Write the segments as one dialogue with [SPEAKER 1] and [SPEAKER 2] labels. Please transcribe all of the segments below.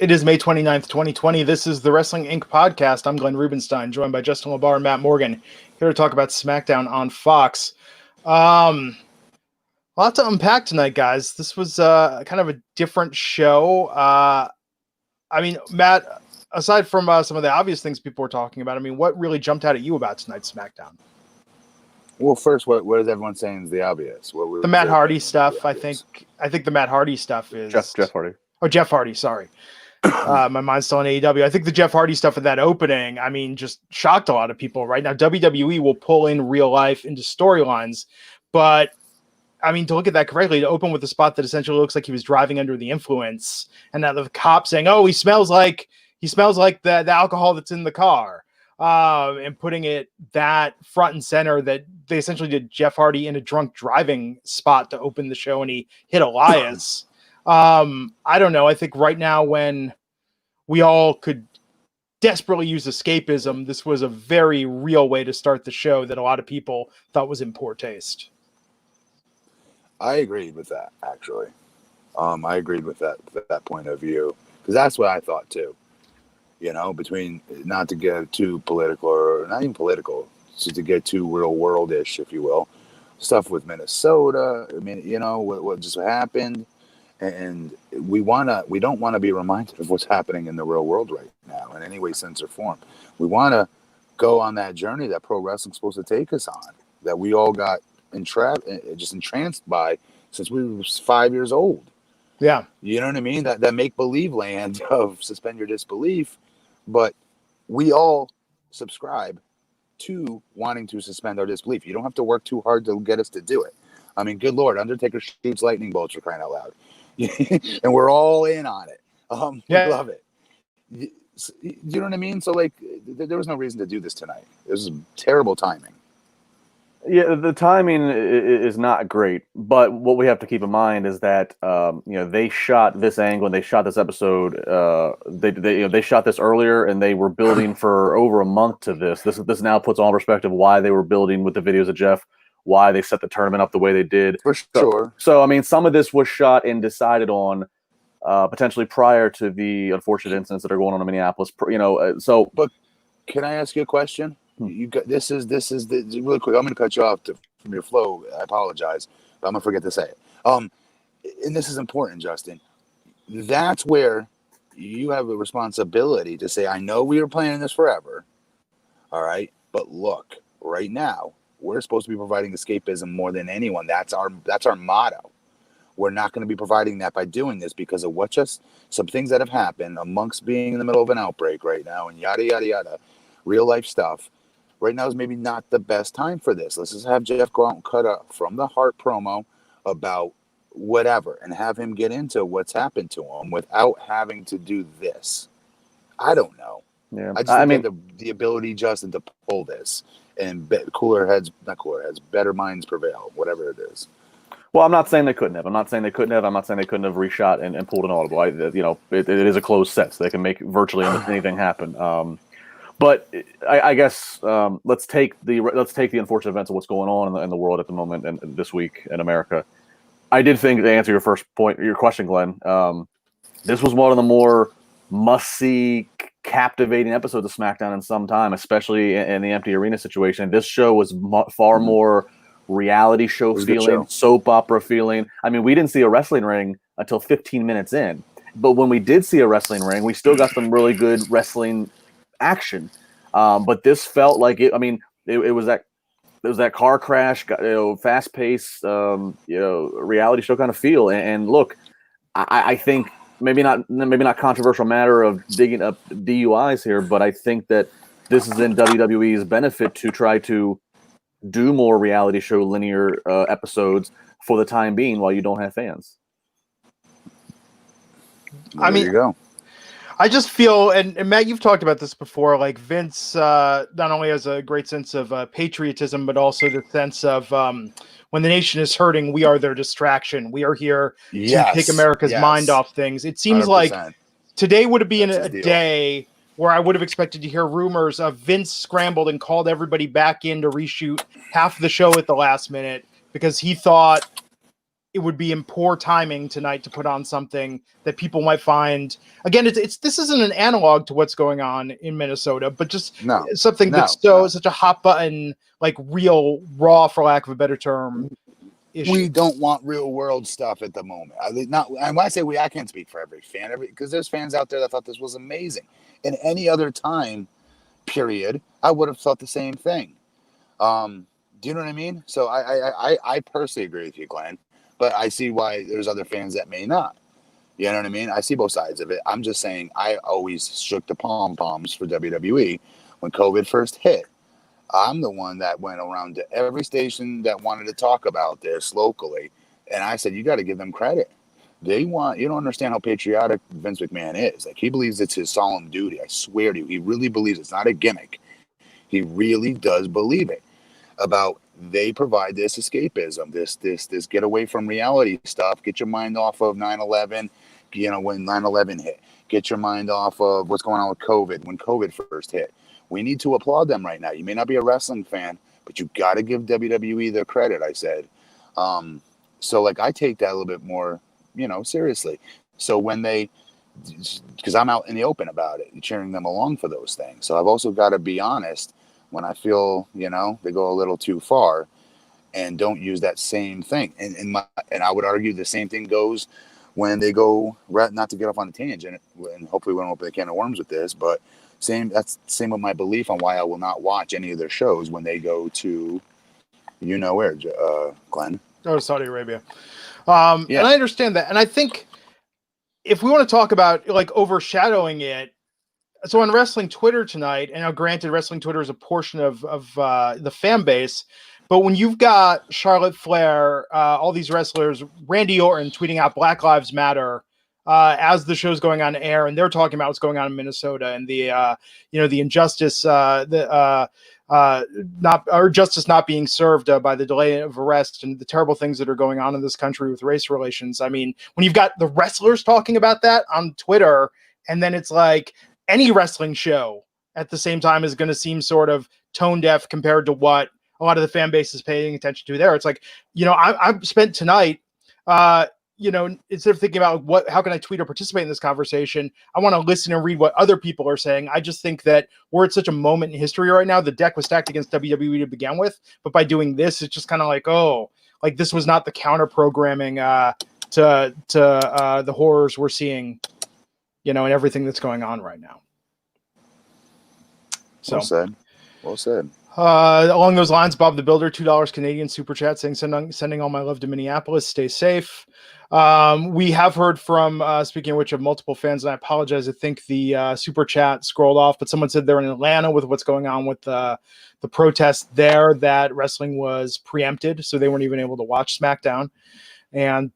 [SPEAKER 1] It is May 29th, 2020. This is the Wrestling Inc. podcast. I'm Glenn Rubenstein, joined by Justin LaBar and Matt Morgan, here to talk about SmackDown on Fox. A lot to unpack tonight, guys. This was kind of a different show. Matt, aside from some of the obvious things people were talking about, what really jumped out at you about tonight's SmackDown?
[SPEAKER 2] Well, first, what is everyone saying is the obvious?
[SPEAKER 1] The Matt Hardy stuff, I think the Matt Hardy stuff is...
[SPEAKER 3] Jeff Hardy.
[SPEAKER 1] Oh, Jeff Hardy, sorry. My mind's still on AEW. I think the Jeff Hardy stuff in that opening, just shocked a lot of people. Right now, WWE will pull in real life into storylines, but to look at that correctly, to open with a spot that essentially looks like he was driving under the influence, and now the cop saying, "Oh, he smells like the alcohol that's in the car," and putting it that front and center, that they essentially did Jeff Hardy in a drunk driving spot to open the show, and he hit Elias. I don't know. I think right now, when we all could desperately use escapism, this was a very real way to start the show that a lot of people thought was in poor taste.
[SPEAKER 2] I agreed with that, actually. I agreed with that point of view, because that's what I thought too. Between, not to get too political, or not even political, just to get too real world-ish, if you will, stuff with Minnesota. What just happened. And we don't want to be reminded of what's happening in the real world right now in any way, sense, or form. We want to go on that journey that pro wrestling's supposed to take us on, that we all got entranced by since we were 5 years old.
[SPEAKER 1] Yeah.
[SPEAKER 2] You know what I mean? That make-believe land of suspend your disbelief. But we all subscribe to wanting to suspend our disbelief. You don't have to work too hard to get us to do it. Good Lord, Undertaker shoots lightning bolts, for crying out loud. And we're all in on it. We love it. You know what I mean? So, there was no reason to do this tonight. This is terrible timing.
[SPEAKER 3] Yeah, the timing is not great. But what we have to keep in mind is that they shot this angle and they shot this episode. They shot this earlier, and they were building for over a month to this. This now puts all in perspective why they were building with the videos of Jeff, why they set the tournament up the way they did.
[SPEAKER 2] For sure.
[SPEAKER 3] So some of this was shot and decided on potentially prior to the unfortunate incidents that are going on in Minneapolis.
[SPEAKER 2] But can I ask you a question? You got this is really quick. I'm going to cut you off from your flow. I apologize, but I'm going to forget to say it. And this is important, Justin. That's where you have a responsibility to say, I know we were planning this forever. All right. But look, right now, we're supposed to be providing escapism more than anyone. That's our motto. We're not going to be providing that by doing this because of some things that have happened amongst being in the middle of an outbreak right now and yada, yada, yada, real life stuff. Right now is maybe not the best time for this. Let's just have Jeff go out and cut a from the heart promo about whatever and have him get into what's happened to him without having to do this. I don't know.
[SPEAKER 3] Yeah,
[SPEAKER 2] I just think the ability, Justin, to pull this and better minds prevail, whatever it is.
[SPEAKER 3] Well, I'm not saying they couldn't have. I'm not saying they couldn't have reshot and pulled an audible. It is a closed set, so they can make virtually anything happen. But I guess let's take the unfortunate events of what's going on in the world at the moment and this week in America. I did think, to answer your question, Glenn, this was one of the more must-see, captivating episodes of SmackDown in some time, especially in the empty arena situation. This show was far more reality show feeling, soap opera feeling. We didn't see a wrestling ring until 15 minutes in, but when we did see a wrestling ring, we still got some really good wrestling action. But this felt like it. It was that car crash, fast paced, reality show kind of feel. And look, I think maybe not controversial matter of digging up DUIs here, but I think that this is in WWE's benefit to try to do more reality show linear episodes for the time being while you don't have fans.
[SPEAKER 2] There you go.
[SPEAKER 1] I just feel, and Matt, you've talked about this before, like Vince not only has a great sense of patriotism, but also the sense of when the nation is hurting, we are their distraction. We are here to take America's mind off things. It seems 100%. Like today would have been a day where I would have expected to hear rumors of Vince scrambled and called everybody back in to reshoot half the show at the last minute because he thought it would be in poor timing tonight to put on something that people might find. Again, this isn't an analog to what's going on in Minnesota, but just something that's such a hot button, like real raw, for lack of a better term. Issue.
[SPEAKER 2] We don't want real world stuff at the moment. And when I say we, I can't speak for every fan, because there's fans out there that thought this was amazing. In any other time period, I would have thought the same thing. Do you know what I mean? So I personally agree with you, Glenn, but I see why there's other fans that may not. You know what I mean? I see both sides of it. I'm just saying I always shook the pom-poms for WWE when COVID first hit. I'm the one that went around to every station that wanted to talk about this locally. And I said, you got to give them credit. You don't understand how patriotic Vince McMahon is. Like, he believes it's his solemn duty. I swear to you, he really believes it's not a gimmick. He really does believe it. They provide this escapism, this get away from reality stuff. Get your mind off of 9/11, when 9/11 hit. Get your mind off of what's going on with COVID, when COVID first hit. We need to applaud them right now. You may not be a wrestling fan, but you got to give WWE their credit, I said. So, I take that a little bit more, seriously. So because I'm out in the open about it, cheering them along for those things. So I've also got to be honest when I feel, they go a little too far and don't use that same thing. And I would argue the same thing goes when they go, not to get off on a tangent, and hopefully we don't open a can of worms with this, but that's same with my belief on why I will not watch any of their shows when they go to, where, Glenn?
[SPEAKER 1] Oh, Saudi Arabia. And I understand that. And I think if we want to talk about overshadowing it, so on wrestling Twitter tonight, and now granted wrestling Twitter is a portion of the fan base, but when you've got Charlotte Flair, all these wrestlers, Randy Orton tweeting out Black Lives Matter, as the show's going on air, and they're talking about what's going on in Minnesota and the injustice, justice not being served by the delay of arrest and the terrible things that are going on in this country with race relations. I mean, when you've got the wrestlers talking about that on Twitter, and then it's like any wrestling show at the same time is going to seem sort of tone deaf compared to what a lot of the fan base is paying attention to there. It's like, I've spent tonight, instead of thinking about how can I tweet or participate in this conversation, I want to listen and read what other people are saying. I just think that we're at such a moment in history right now. The deck was stacked against WWE to begin with, but by doing this, it's just kind of like, this was not the counter programming to the horrors we're seeing, and everything that's going on right now. So
[SPEAKER 2] Well said.
[SPEAKER 1] Along those lines, Bob the Builder, $2 Canadian super chat saying, sending all my love to Minneapolis. Stay safe. We have heard from, speaking of which, of multiple fans, and I apologize. I think the super chat scrolled off, but someone said they're in Atlanta with what's going on with the protest there, that wrestling was preempted, so they weren't even able to watch SmackDown. And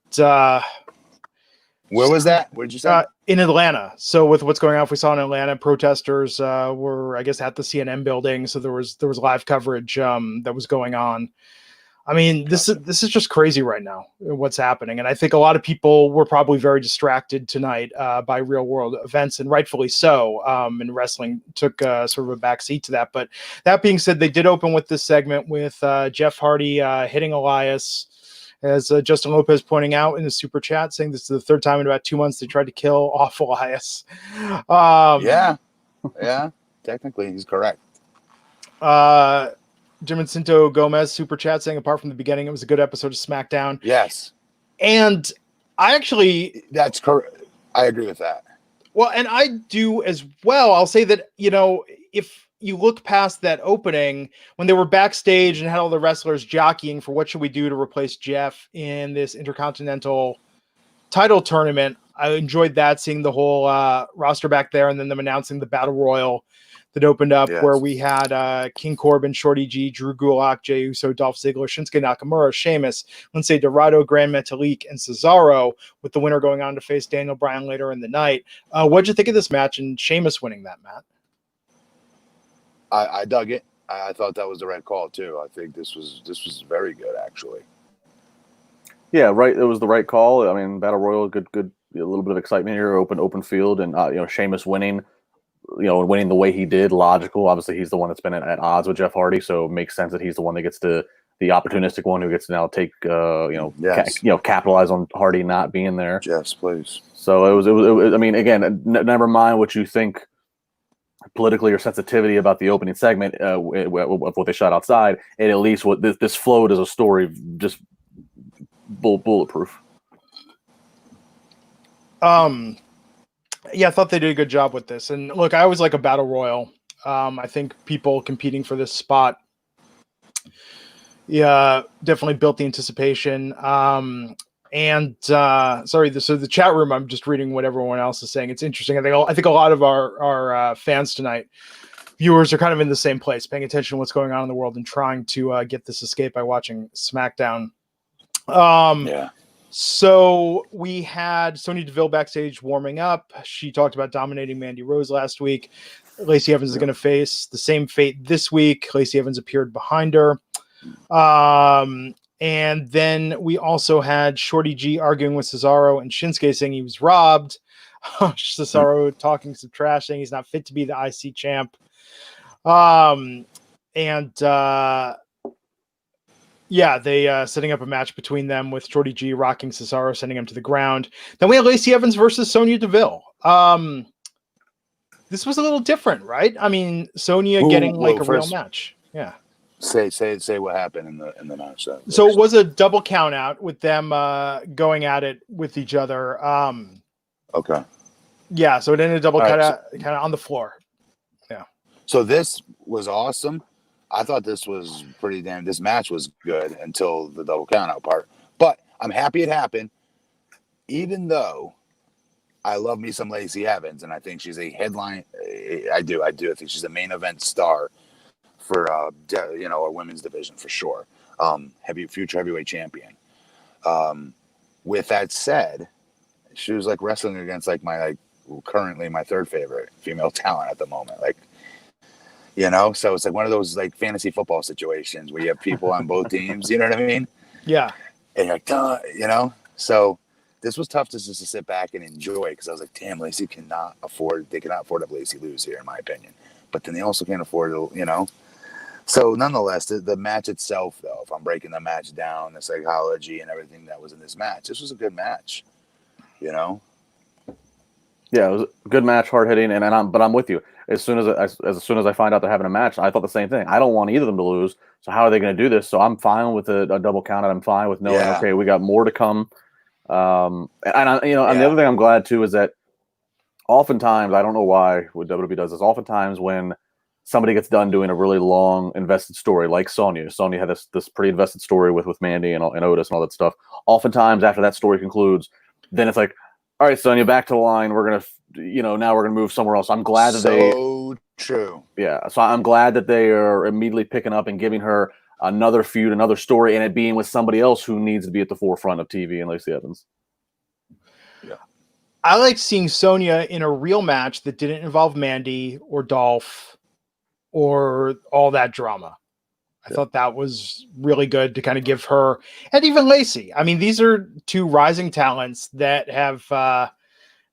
[SPEAKER 2] where was that? Where'd you say?
[SPEAKER 1] In Atlanta. So with what's going on, if we saw in Atlanta, protesters were, I guess, at the CNN building. So there was live coverage that was going on. I mean, this is just crazy right now, what's happening. And I think a lot of people were probably very distracted tonight by real world events, and rightfully so. And wrestling took sort of a backseat to that. But that being said, they did open with this segment with Jeff Hardy hitting Elias, as Justin Lopez pointing out in the super chat, saying this is the third time in about 2 months they tried to kill off Elias.
[SPEAKER 2] Yeah, technically he's correct.
[SPEAKER 1] Jim and Cinto Gomez super chat saying, apart from the beginning, it was a good episode of SmackDown.
[SPEAKER 2] Yes.
[SPEAKER 1] And
[SPEAKER 2] that's correct. I agree with that.
[SPEAKER 1] Well, and I do as well. I'll say that, if you look past that opening, when they were backstage and had all the wrestlers jockeying for what should we do to replace Jeff in this Intercontinental title tournament, I enjoyed that, seeing the whole roster back there, and then them announcing the Battle Royal that opened up, where we had King Corbin, Shorty G, Drew Gulak, Jey Uso, Dolph Ziggler, Shinsuke Nakamura, Sheamus, Lince Dorado, Grand Metalik, and Cesaro, with the winner going on to face Daniel Bryan later in the night. What'd you think of this match and Sheamus winning that, Matt?
[SPEAKER 2] I dug it. I thought that was the right call too. I think this was very good, actually.
[SPEAKER 3] Yeah, right. It was the right call. I mean, Battle Royal, good, a little bit of excitement here, open field, and Sheamus winning, winning the way he did, logical. Obviously, he's the one that's been at odds with Jeff Hardy, so it makes sense that he's the one that gets to the opportunistic one who gets to now take,
[SPEAKER 2] Yes.
[SPEAKER 3] capitalize on Hardy not being there.
[SPEAKER 2] Yes, please.
[SPEAKER 3] So it was. I mean, again, never mind what you think politically or sensitivity about the opening segment of what they shot outside. And at least what this flowed as a story, just bulletproof.
[SPEAKER 1] Yeah, I thought they did a good job with this. And look, I always like a battle royal. I think people competing for this spot, definitely built the anticipation. So the chat room, I'm just reading what everyone else is saying. It's interesting. I think a lot of our fans tonight, viewers, are kind of in the same place, paying attention to what's going on in the world and trying to get this escape by watching SmackDown. So we had Sonya Deville backstage warming up. She talked about dominating Mandy Rose last week. Lacey Evans is going to face the same fate this week. Lacey Evans appeared behind her. And then we also had Shorty G arguing with Cesaro and Shinsuke saying he was robbed. Cesaro talking some trash, saying he's not fit to be the IC champ. They setting up a match between them with Shorty G rocking Cesaro, sending him to the ground. Then we had Lacey Evans versus Sonya Deville. This was a little different, right? I mean, Sonya getting a real match. Yeah.
[SPEAKER 2] Say what happened in the match.
[SPEAKER 1] So it was a double count out with them going at it with each other.
[SPEAKER 2] Okay.
[SPEAKER 1] Yeah, so it ended a double count out kind of on the floor. Yeah.
[SPEAKER 2] So this was awesome. I thought this was this match was good until the double count out part. But I'm happy it happened, even though I love me some Lacey Evans, and I think she's a headline. I do. I think she's a main event star for our women's division for sure. Future heavyweight champion. With that said, she was like wrestling against currently my third favorite female talent at the moment. So it's like one of those like fantasy football situations where you have people on both teams. You know what I mean?
[SPEAKER 1] Yeah.
[SPEAKER 2] And you're like, So this was tough just to sit back and enjoy, because I was like, damn, Lacey cannot afford to have Lacey lose here, in my opinion. But then they also can't afford to, So nonetheless, the match itself, though, if I'm breaking the match down, the psychology and everything that was in this match, this was a good match.
[SPEAKER 3] Yeah, it was a good match, hard hitting, but I'm with you. As soon as I find out they're having a match, I thought the same thing. I don't want either of them to lose. So how are they going to do this? So I'm fine with a double count out. I'm fine with knowing, okay, we got more to come. And the other thing I'm glad too is that oftentimes, I don't know why what WWE does this. Oftentimes when somebody gets done doing a really long invested story, like Sonya had this pretty invested story with Mandy and Otis and all that stuff. Oftentimes after that story concludes, then it's like, all right, Sonya, back to the line. We're gonna, now we're gonna move somewhere else. I'm glad that
[SPEAKER 2] true.
[SPEAKER 3] Yeah, so I'm glad that they are immediately picking up and giving her another feud, another story, and it being with somebody else who needs to be at the forefront of TV, and Lacey Evans.
[SPEAKER 2] Yeah,
[SPEAKER 1] I like seeing Sonya in a real match that didn't involve Mandy or Dolph or all that drama. I thought that was really good to kind of give her, and even Lacey. I mean, these are two rising talents that have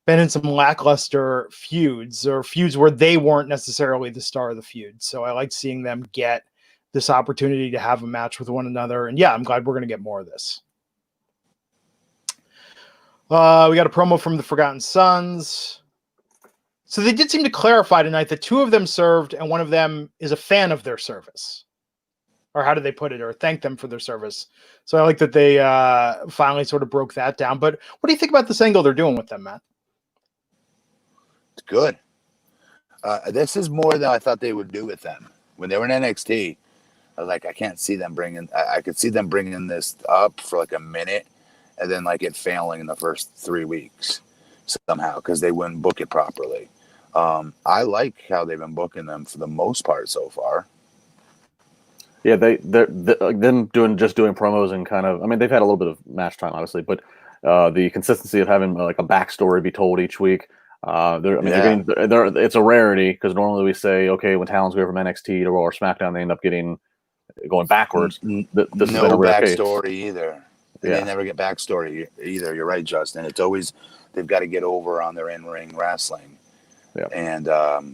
[SPEAKER 1] been in some lackluster feuds, or feuds where they weren't necessarily the star of the feud. So I like seeing them get this opportunity to have a match with one another. And yeah, I'm glad we're going to get more of this. We got a promo from the Forgotten Sons. So they did seem to clarify tonight that two of them served and one of them is a fan of their service. Or how did they put it? Or thank them for their service. So I like that they finally sort of broke that down. But what do you think about this angle they're doing with them, Matt?
[SPEAKER 2] It's good. This is more than I thought they would do with them. When they were in NXT, I was like, I can't see them bringing... I could see them bringing this up for like a minute and then like it failing in the first 3 weeks somehow because they wouldn't book it properly. I like how they've been booking them for the most part so far.
[SPEAKER 3] Yeah, them doing promos and kind of, I mean, they've had a little bit of match time, obviously, but the consistency of having like a backstory be told each week, it's a rarity because normally we say, okay, when talents go from NXT to Raw or SmackDown, they end up going backwards.
[SPEAKER 2] No backstory either. They never get backstory either. You're right, Justin. It's always they've got to get over on their in-ring wrestling.
[SPEAKER 3] Yeah.
[SPEAKER 2] And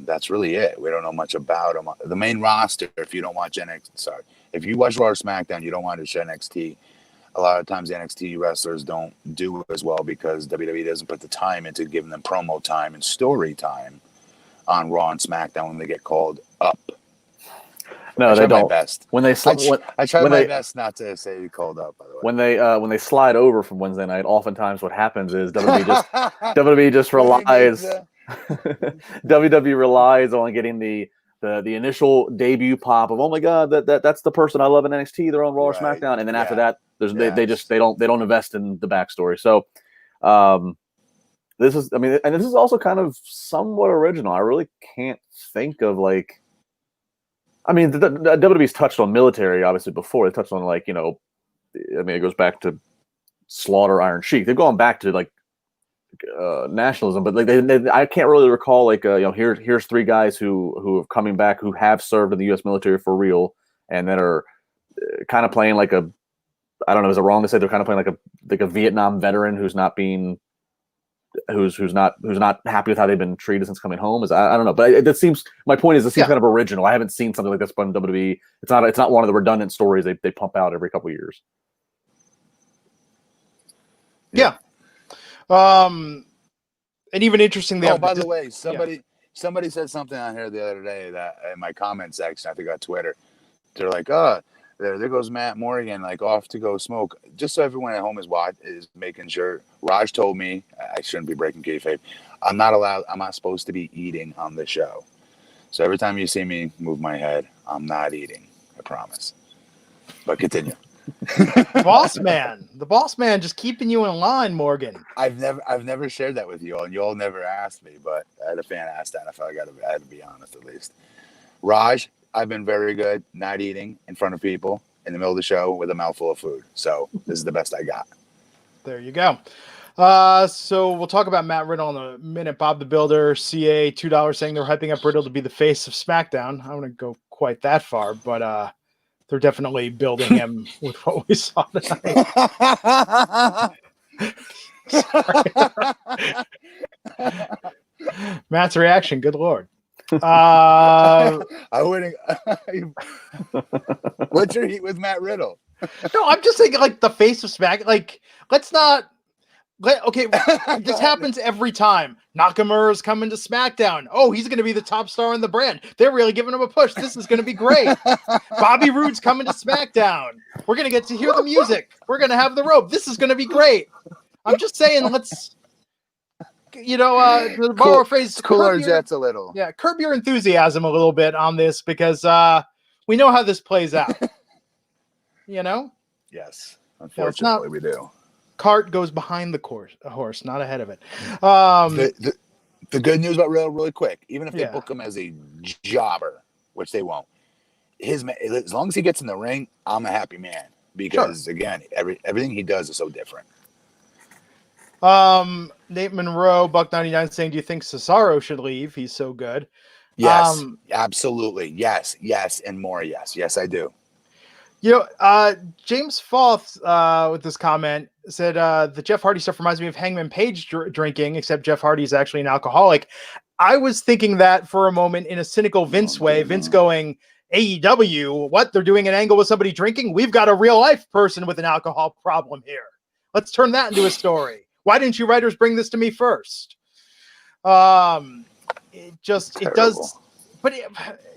[SPEAKER 2] that's really it. We don't know much about them. The main roster, if you don't watch NXT, if you watch Raw or SmackDown, you don't want to watch NXT. A lot of times, the NXT wrestlers don't do as well because WWE doesn't put the time into giving them promo time and story time on Raw and SmackDown when they get called up.
[SPEAKER 3] No, they don't.
[SPEAKER 2] My best.
[SPEAKER 3] When they
[SPEAKER 2] I try my best not to say called up. By the way,
[SPEAKER 3] when they slide over from Wednesday night, oftentimes what happens is WWE just relies. WWE relies on getting the initial debut pop of, oh my god, that's the person I love in NXT. They're on Raw or SmackDown, and then after that, they don't invest in the backstory. So this is also kind of somewhat original. I really can't think of like. I mean, the WWE's touched on military obviously before. They touched on it goes back to Slaughter, Iron Sheik. They've gone back to like nationalism, but like I can't really recall here's three guys who are coming back who have served in the U.S. military for real and that are kind of playing like a, I don't know, is it wrong to say they're kind of playing like a Vietnam veteran who's not happy with how they've been treated since coming home? I don't know, but it seems, my point is, it seems kind of original. I haven't seen something like this from WWE. It's not one of the redundant stories they pump out every couple of years.
[SPEAKER 1] Yeah. And even interesting.
[SPEAKER 2] By the way, somebody said something on here the other day that in my comment section, I think on Twitter, they're like, there goes Matt Morgan, like off to go smoke. Just so everyone at home is making sure. Raj told me I shouldn't be breaking kayfabe. I'm not supposed to be eating on the show. So every time you see me move my head, I'm not eating. I promise. But continue.
[SPEAKER 1] The boss man just keeping you in line, Morgan.
[SPEAKER 2] I've never shared that with you all, and you all never asked me, but I had a fan ask that, and I felt like I had to be honest at least. Raj, I've been very good not eating in front of people in the middle of the show with a mouthful of food. So this is the best I got.
[SPEAKER 1] There you go. So we'll talk about Matt Riddle in a minute. Bob the Builder, CA, $2 saying they're hyping up Riddle to be the face of SmackDown. I wouldn't go quite that far, but they're definitely building him with what we saw tonight. Matt's reaction, good Lord.
[SPEAKER 2] I wouldn't. What's your heat with Matt Riddle?
[SPEAKER 1] No, I'm just saying, like, the face of Smack. Like, let's not. Okay, this happens every time. Nakamura's coming to SmackDown. Oh, he's going to be the top star in the brand. They're really giving him a push. This is going to be great. Bobby Roode's coming to SmackDown. We're going to get to hear the music. We're going to have the rope. This is going to be great. I'm just saying, let's. To borrow a phrase,
[SPEAKER 2] cool our jets a little.
[SPEAKER 1] Yeah, curb your enthusiasm a little bit on this because we know how this plays out.
[SPEAKER 2] Yes, unfortunately, we do.
[SPEAKER 1] Cart goes behind the horse, not ahead of it.
[SPEAKER 2] The good news about Riddle, really quick, even if they book him as a jobber, which they won't, as long as he gets in the ring, I'm a happy man because again, everything he does is so different.
[SPEAKER 1] Nate Monroe, Buck99 saying, do you think Cesaro should leave? He's so good.
[SPEAKER 2] Yes, absolutely. Yes, and more. Yes, I do.
[SPEAKER 1] James Foth, with this comment, said the Jeff Hardy stuff reminds me of Hangman Page drinking, except Jeff Hardy is actually an alcoholic. I was thinking that for a moment in a cynical Vince way. Vince going, AEW, what? They're doing an angle with somebody drinking? We've got a real life person with an alcohol problem here. Let's turn that into a story. Why didn't you writers bring this to me first? It does, but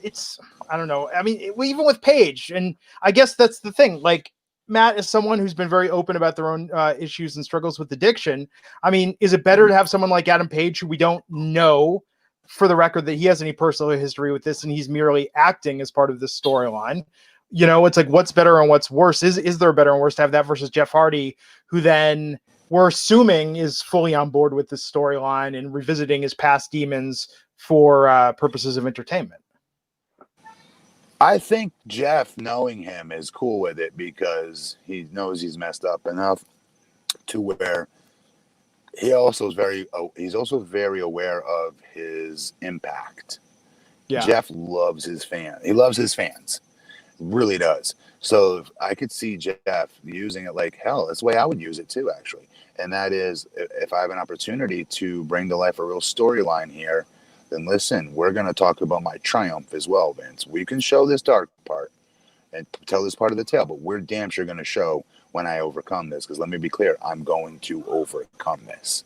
[SPEAKER 1] it's, I don't know. I mean, even with Paige, and I guess that's the thing. Like, Matt is someone who's been very open about their own issues and struggles with addiction. I mean, is it better to have someone like Adam Page, who we don't know for the record that he has any personal history with this, and he's merely acting as part of this storyline? It's like, what's better and what's worse? Is there a better and worse to have that versus Jeff Hardy, who then we're assuming is fully on board with this storyline and revisiting his past demons for purposes of entertainment?
[SPEAKER 2] I think Jeff, knowing him, is cool with it because he knows he's messed up enough to where he's also very aware of his impact. Yeah. Jeff loves his fans. He loves his fans. Really does. So I could see Jeff using it like hell. That's the way I would use it too, actually. And that is, if I have an opportunity to bring to life a real storyline here, then listen, we're going to talk about my triumph as well, Vince. We can show this dark part, and tell this part of the tale, but we're damn sure going to show when I overcome this. Because let me be clear, I'm going to overcome this.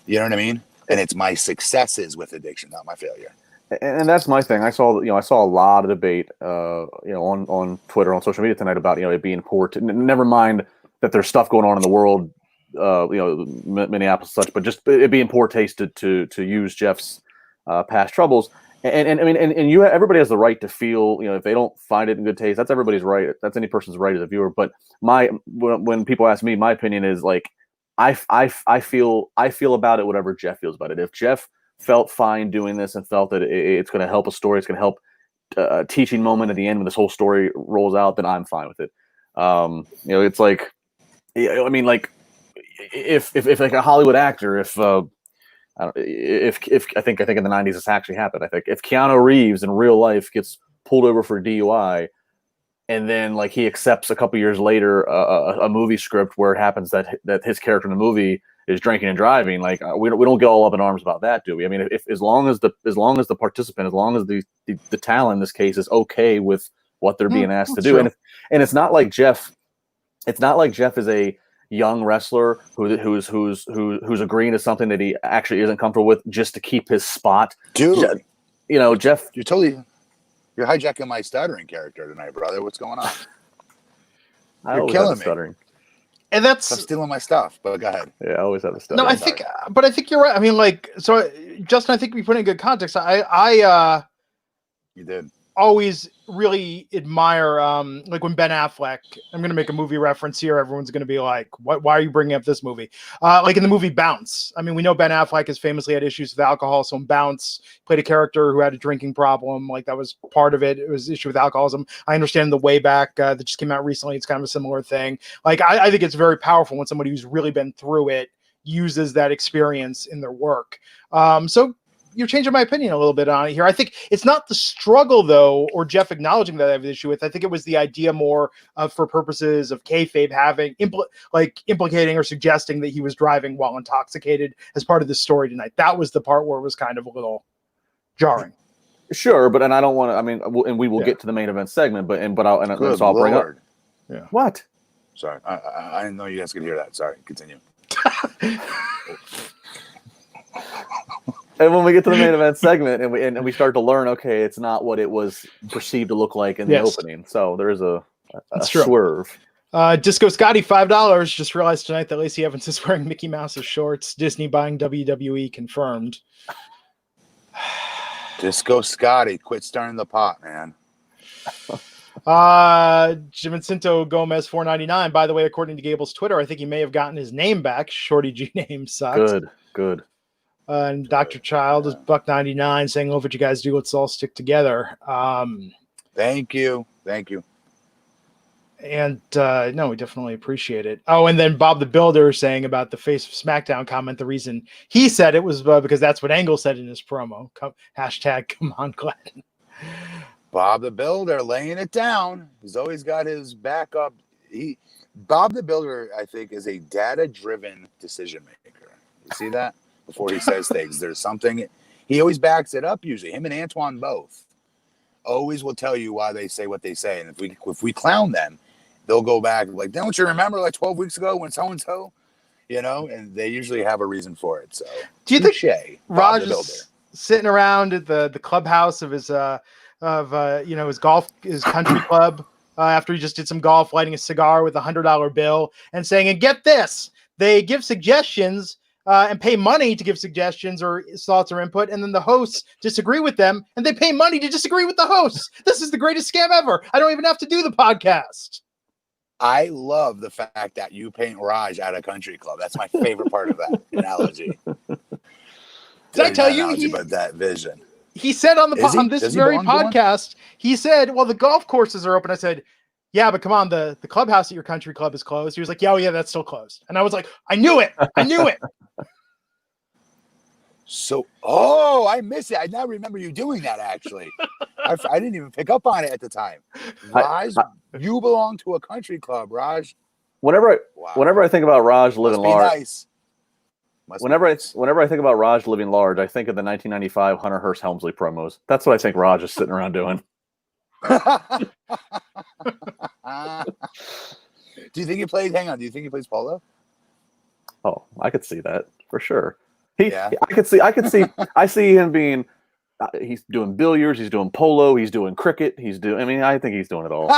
[SPEAKER 2] You know what I mean? And it's my successes with addiction, not my failure.
[SPEAKER 3] And that's my thing. I saw a lot of debate, on Twitter, on social media tonight about, it being poor. Never mind that there's stuff going on in the world, Minneapolis and such, but just it being poor taste to use Jeff's past troubles. And I mean, and everybody has the right to feel, if they don't find it in good taste, that's everybody's right. That's any person's right as a viewer. But when people ask me, my opinion is like, I feel about it whatever Jeff feels about it. If Jeff felt fine doing this and felt that it's going to help a story, it's going to help a teaching moment at the end when this whole story rolls out, then I'm fine with it. It's like, I mean, like if like a Hollywood actor, if I think in the 90s this actually happened. I think if Keanu Reeves in real life gets pulled over for DUI, and then like he accepts a couple years later a movie script where it happens that his character in the movie is drinking and driving, like we don't get all up in arms about that, do we? I mean, if as long as the participant, as long as the talent in this case is okay with what they're being asked to do,
[SPEAKER 1] true.
[SPEAKER 3] and it's not like Jeff is a young wrestler who's agreeing to something that he actually isn't comfortable with just to keep his spot,
[SPEAKER 2] dude.
[SPEAKER 3] Jeff,
[SPEAKER 2] you're hijacking my stuttering character tonight, brother. What's going on?
[SPEAKER 3] You're killing me. Stuttering.
[SPEAKER 1] And that's
[SPEAKER 2] I'm stealing my stuff, but go ahead.
[SPEAKER 3] Yeah, I always have a stutter.
[SPEAKER 1] No, I think you're right. I mean, like, so Justin, I think we put in good context.
[SPEAKER 2] You did.
[SPEAKER 1] Always really admire, like when Ben Affleck, I'm going to make a movie reference here. Everyone's going to be like, why are you bringing up this movie? Like in the movie Bounce. I mean, we know Ben Affleck has famously had issues with alcohol. So in Bounce, played a character who had a drinking problem. Like that was part of it. It was issue with alcoholism. I understand the Way Back that just came out recently. It's kind of a similar thing. Like, I think it's very powerful when somebody who's really been through it uses that experience in their work. So you're changing my opinion a little bit on it here. I think it's not the struggle, though, or Jeff acknowledging that I have an issue with. I think it was the idea more for purposes of kayfabe having implicating or suggesting that he was driving while intoxicated as part of the story tonight. That was the part where it was kind of a little jarring.
[SPEAKER 3] Sure, but I don't want to. I mean, and we will get to the main event segment, but I'll bring up.
[SPEAKER 2] Yeah.
[SPEAKER 3] What?
[SPEAKER 2] Sorry, I didn't know you guys could hear that. Sorry, continue.
[SPEAKER 3] And when we get to the main event segment and we start to learn, okay, it's not what it was perceived to look like in the opening. So there is a swerve.
[SPEAKER 1] Disco Scotty, $5. Just realized tonight that Lacey Evans is wearing Mickey Mouse's shorts. Disney buying WWE confirmed.
[SPEAKER 2] Disco Scotty, quit stirring the pot, man.
[SPEAKER 1] Jacinto Gomez, $4.99. By the way, according to Gable's Twitter, I think he may have gotten his name back. Shorty G name sucks.
[SPEAKER 3] Good.
[SPEAKER 1] And Dr. Child is $1.99 saying, love what you guys do. Let's all stick together.
[SPEAKER 2] Thank you.
[SPEAKER 1] And no, we definitely appreciate it. Oh, and then Bob the Builder saying about the Face of SmackDown comment. The reason he said it was because that's what Angle said in his promo. Hashtag come on, Glenn.
[SPEAKER 2] Bob the Builder laying it down. He's always got his backup. Bob the Builder, I think, is a data-driven decision maker. You see that? Before he says things, there's something. He always backs it up. Usually, him and Antoine both always will tell you why they say what they say. And if we clown them, they'll go back like, don't you remember like 12 weeks ago when so and so, And they usually have a reason for it. So,
[SPEAKER 1] do you think Raj is sitting around at the clubhouse of his his country club after he just did some golf, lighting a cigar with $100 bill and saying, and get this, they give suggestions. And pay money to give suggestions or thoughts or input, and then the hosts disagree with them, and they pay money to disagree with the hosts. This is the greatest scam ever. I don't even have to do the podcast.
[SPEAKER 2] I love the fact that you paint Raj at a country club. That's my favorite part of that analogy.
[SPEAKER 1] Did I tell you
[SPEAKER 2] about that vision?
[SPEAKER 1] He said on this very podcast, he said, well, the golf courses are open. I said, yeah, but come on, the clubhouse at your country club is closed. He was like, yeah, that's still closed. And I was like, I knew it.
[SPEAKER 2] So, I miss it. I now remember you doing that, actually. I didn't even pick up on it at the time. Raj, you belong to a country club, Raj.
[SPEAKER 3] Whenever I think about Raj living large,
[SPEAKER 2] nice.
[SPEAKER 3] Whenever I think about Raj living large, I think of the 1995 Hunter Hearst Helmsley promos. That's what I think Raj is sitting around doing.
[SPEAKER 2] Do you think he plays? Hang on. Do you think he plays polo?
[SPEAKER 3] Oh, I could see that for sure.
[SPEAKER 2] Yeah.
[SPEAKER 3] I see him being. He's doing billiards. He's doing polo. He's doing cricket. I mean, I think he's doing it all.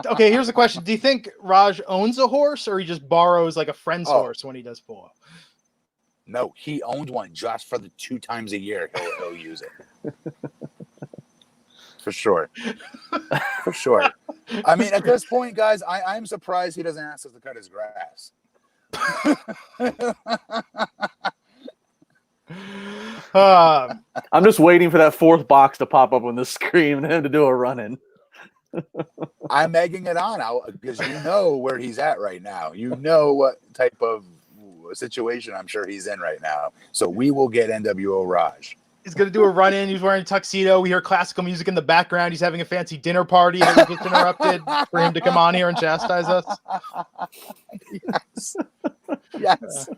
[SPEAKER 1] Okay, here's the question: do you think Raj owns a horse, or he just borrows like a friend's horse when he does polo?
[SPEAKER 2] No, he owned one just for the 2 times a year he'll use it. For sure. For sure. I mean, at this point, guys, I'm surprised he doesn't ask us to cut his grass.
[SPEAKER 3] I'm just waiting for that 4th box to pop up on the screen and him to do a run-in.
[SPEAKER 2] I'm egging it on out because you know where he's at right now. You know what type of situation I'm sure he's in right now. So we will get NWO Raj.
[SPEAKER 1] He's going to do a run-in. He's wearing a tuxedo. We hear classical music in the background. He's having a fancy dinner party that we just interrupted for him to come on here and chastise us.
[SPEAKER 2] Yes. Yes.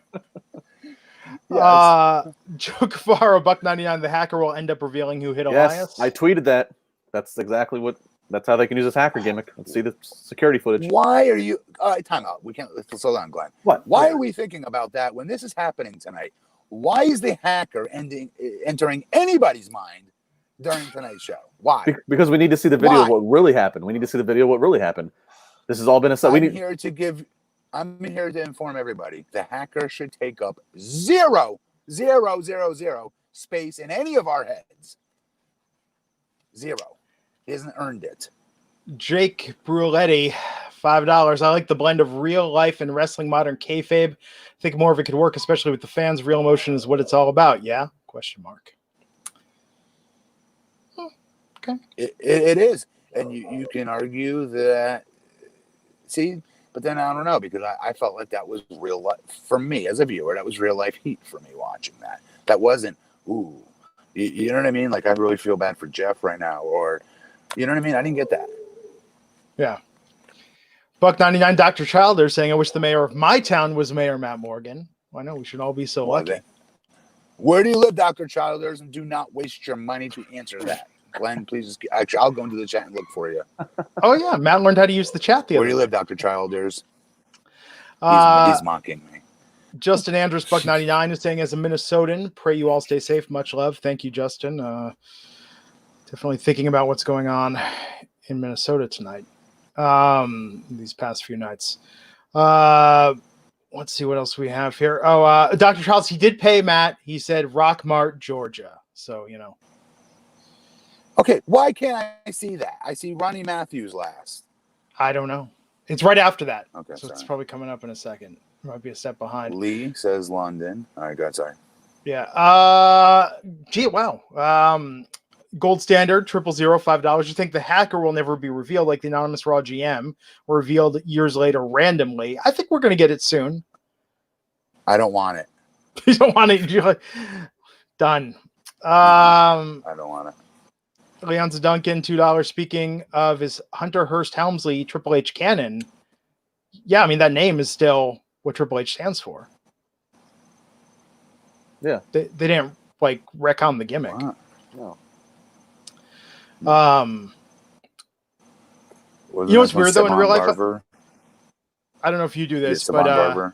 [SPEAKER 1] Joe Cavaro, $1.99. The hacker will end up revealing who hit Elias.
[SPEAKER 3] I tweeted that. That's exactly what. That's how they can use this hacker gimmick. Let's see the security footage.
[SPEAKER 2] Why are you? Time out. We can't. Let's slow down, Glenn.
[SPEAKER 3] What?
[SPEAKER 2] Why are we thinking about that when this is happening tonight? Why is the hacker entering anybody's mind during tonight's show? Why?
[SPEAKER 3] Because we need to see the video of what really happened. We need to see the video of what really happened. This has all been a set. I'm here to inform everybody. The hacker should take up 0.000 space in any of our heads. 0. He hasn't earned it.
[SPEAKER 1] Jake Bruletti, $5. I like the blend of real life and wrestling modern kayfabe. I think more of it could work, especially with the fans. Real emotion is what it's all about. Yeah? Question mark. Okay.
[SPEAKER 2] It is. And you can argue that, see, but then I don't know, because I felt like that was real life for me as a viewer. That was real life heat for me watching that. That wasn't, ooh, you know what I mean? Like, I really feel bad for Jeff right now, or, you know what I mean? I didn't get that.
[SPEAKER 1] Yeah. $1.99. Dr. Childer saying, I wish the mayor of my town was Mayor Matt Morgan. Well, I know we should all be so lucky.
[SPEAKER 2] Where do you live, Dr. Childers? And do not waste your money to answer that. Glenn, please. Actually, I'll go into the chat and look for you.
[SPEAKER 1] Oh, yeah. Matt learned how to use the chat the other
[SPEAKER 2] Where do you
[SPEAKER 1] day.
[SPEAKER 2] live, Dr. Childers? He's mocking me.
[SPEAKER 1] Justin Andrews, $1.99 is saying, as a Minnesotan, pray you all stay safe. Much love. Thank you, Justin. Definitely thinking about what's going on in Minnesota tonight. These past few nights. Let's see what else we have here. Dr. Charles, he did pay Matt. He said Rockmart, Georgia. So, you know.
[SPEAKER 2] Okay, why can't I see that? I see Ronnie Matthews last.
[SPEAKER 1] I don't know. It's right after that.
[SPEAKER 2] Okay,
[SPEAKER 1] so
[SPEAKER 2] sorry.
[SPEAKER 1] It's probably coming up in a second. Might be a step behind.
[SPEAKER 2] Lee says London. All right, go ahead, sorry.
[SPEAKER 1] Yeah. Gee, wow. Gold standard, 000, $5. You think the hacker will never be revealed like the anonymous Raw GM revealed years later randomly? I think we're going to get it soon.
[SPEAKER 2] I don't want it.
[SPEAKER 1] You don't want it? You're like, done.
[SPEAKER 2] I don't want it.
[SPEAKER 1] Leon's Duncan, $2. Speaking of his Hunter Hearst Helmsley Triple H canon, yeah, I mean, that name is still what Triple H stands for.
[SPEAKER 3] Yeah.
[SPEAKER 1] They didn't, like, retcon the gimmick.
[SPEAKER 2] Wow.
[SPEAKER 3] No.
[SPEAKER 1] You know what's weird though in real life? I don't know if you do this, but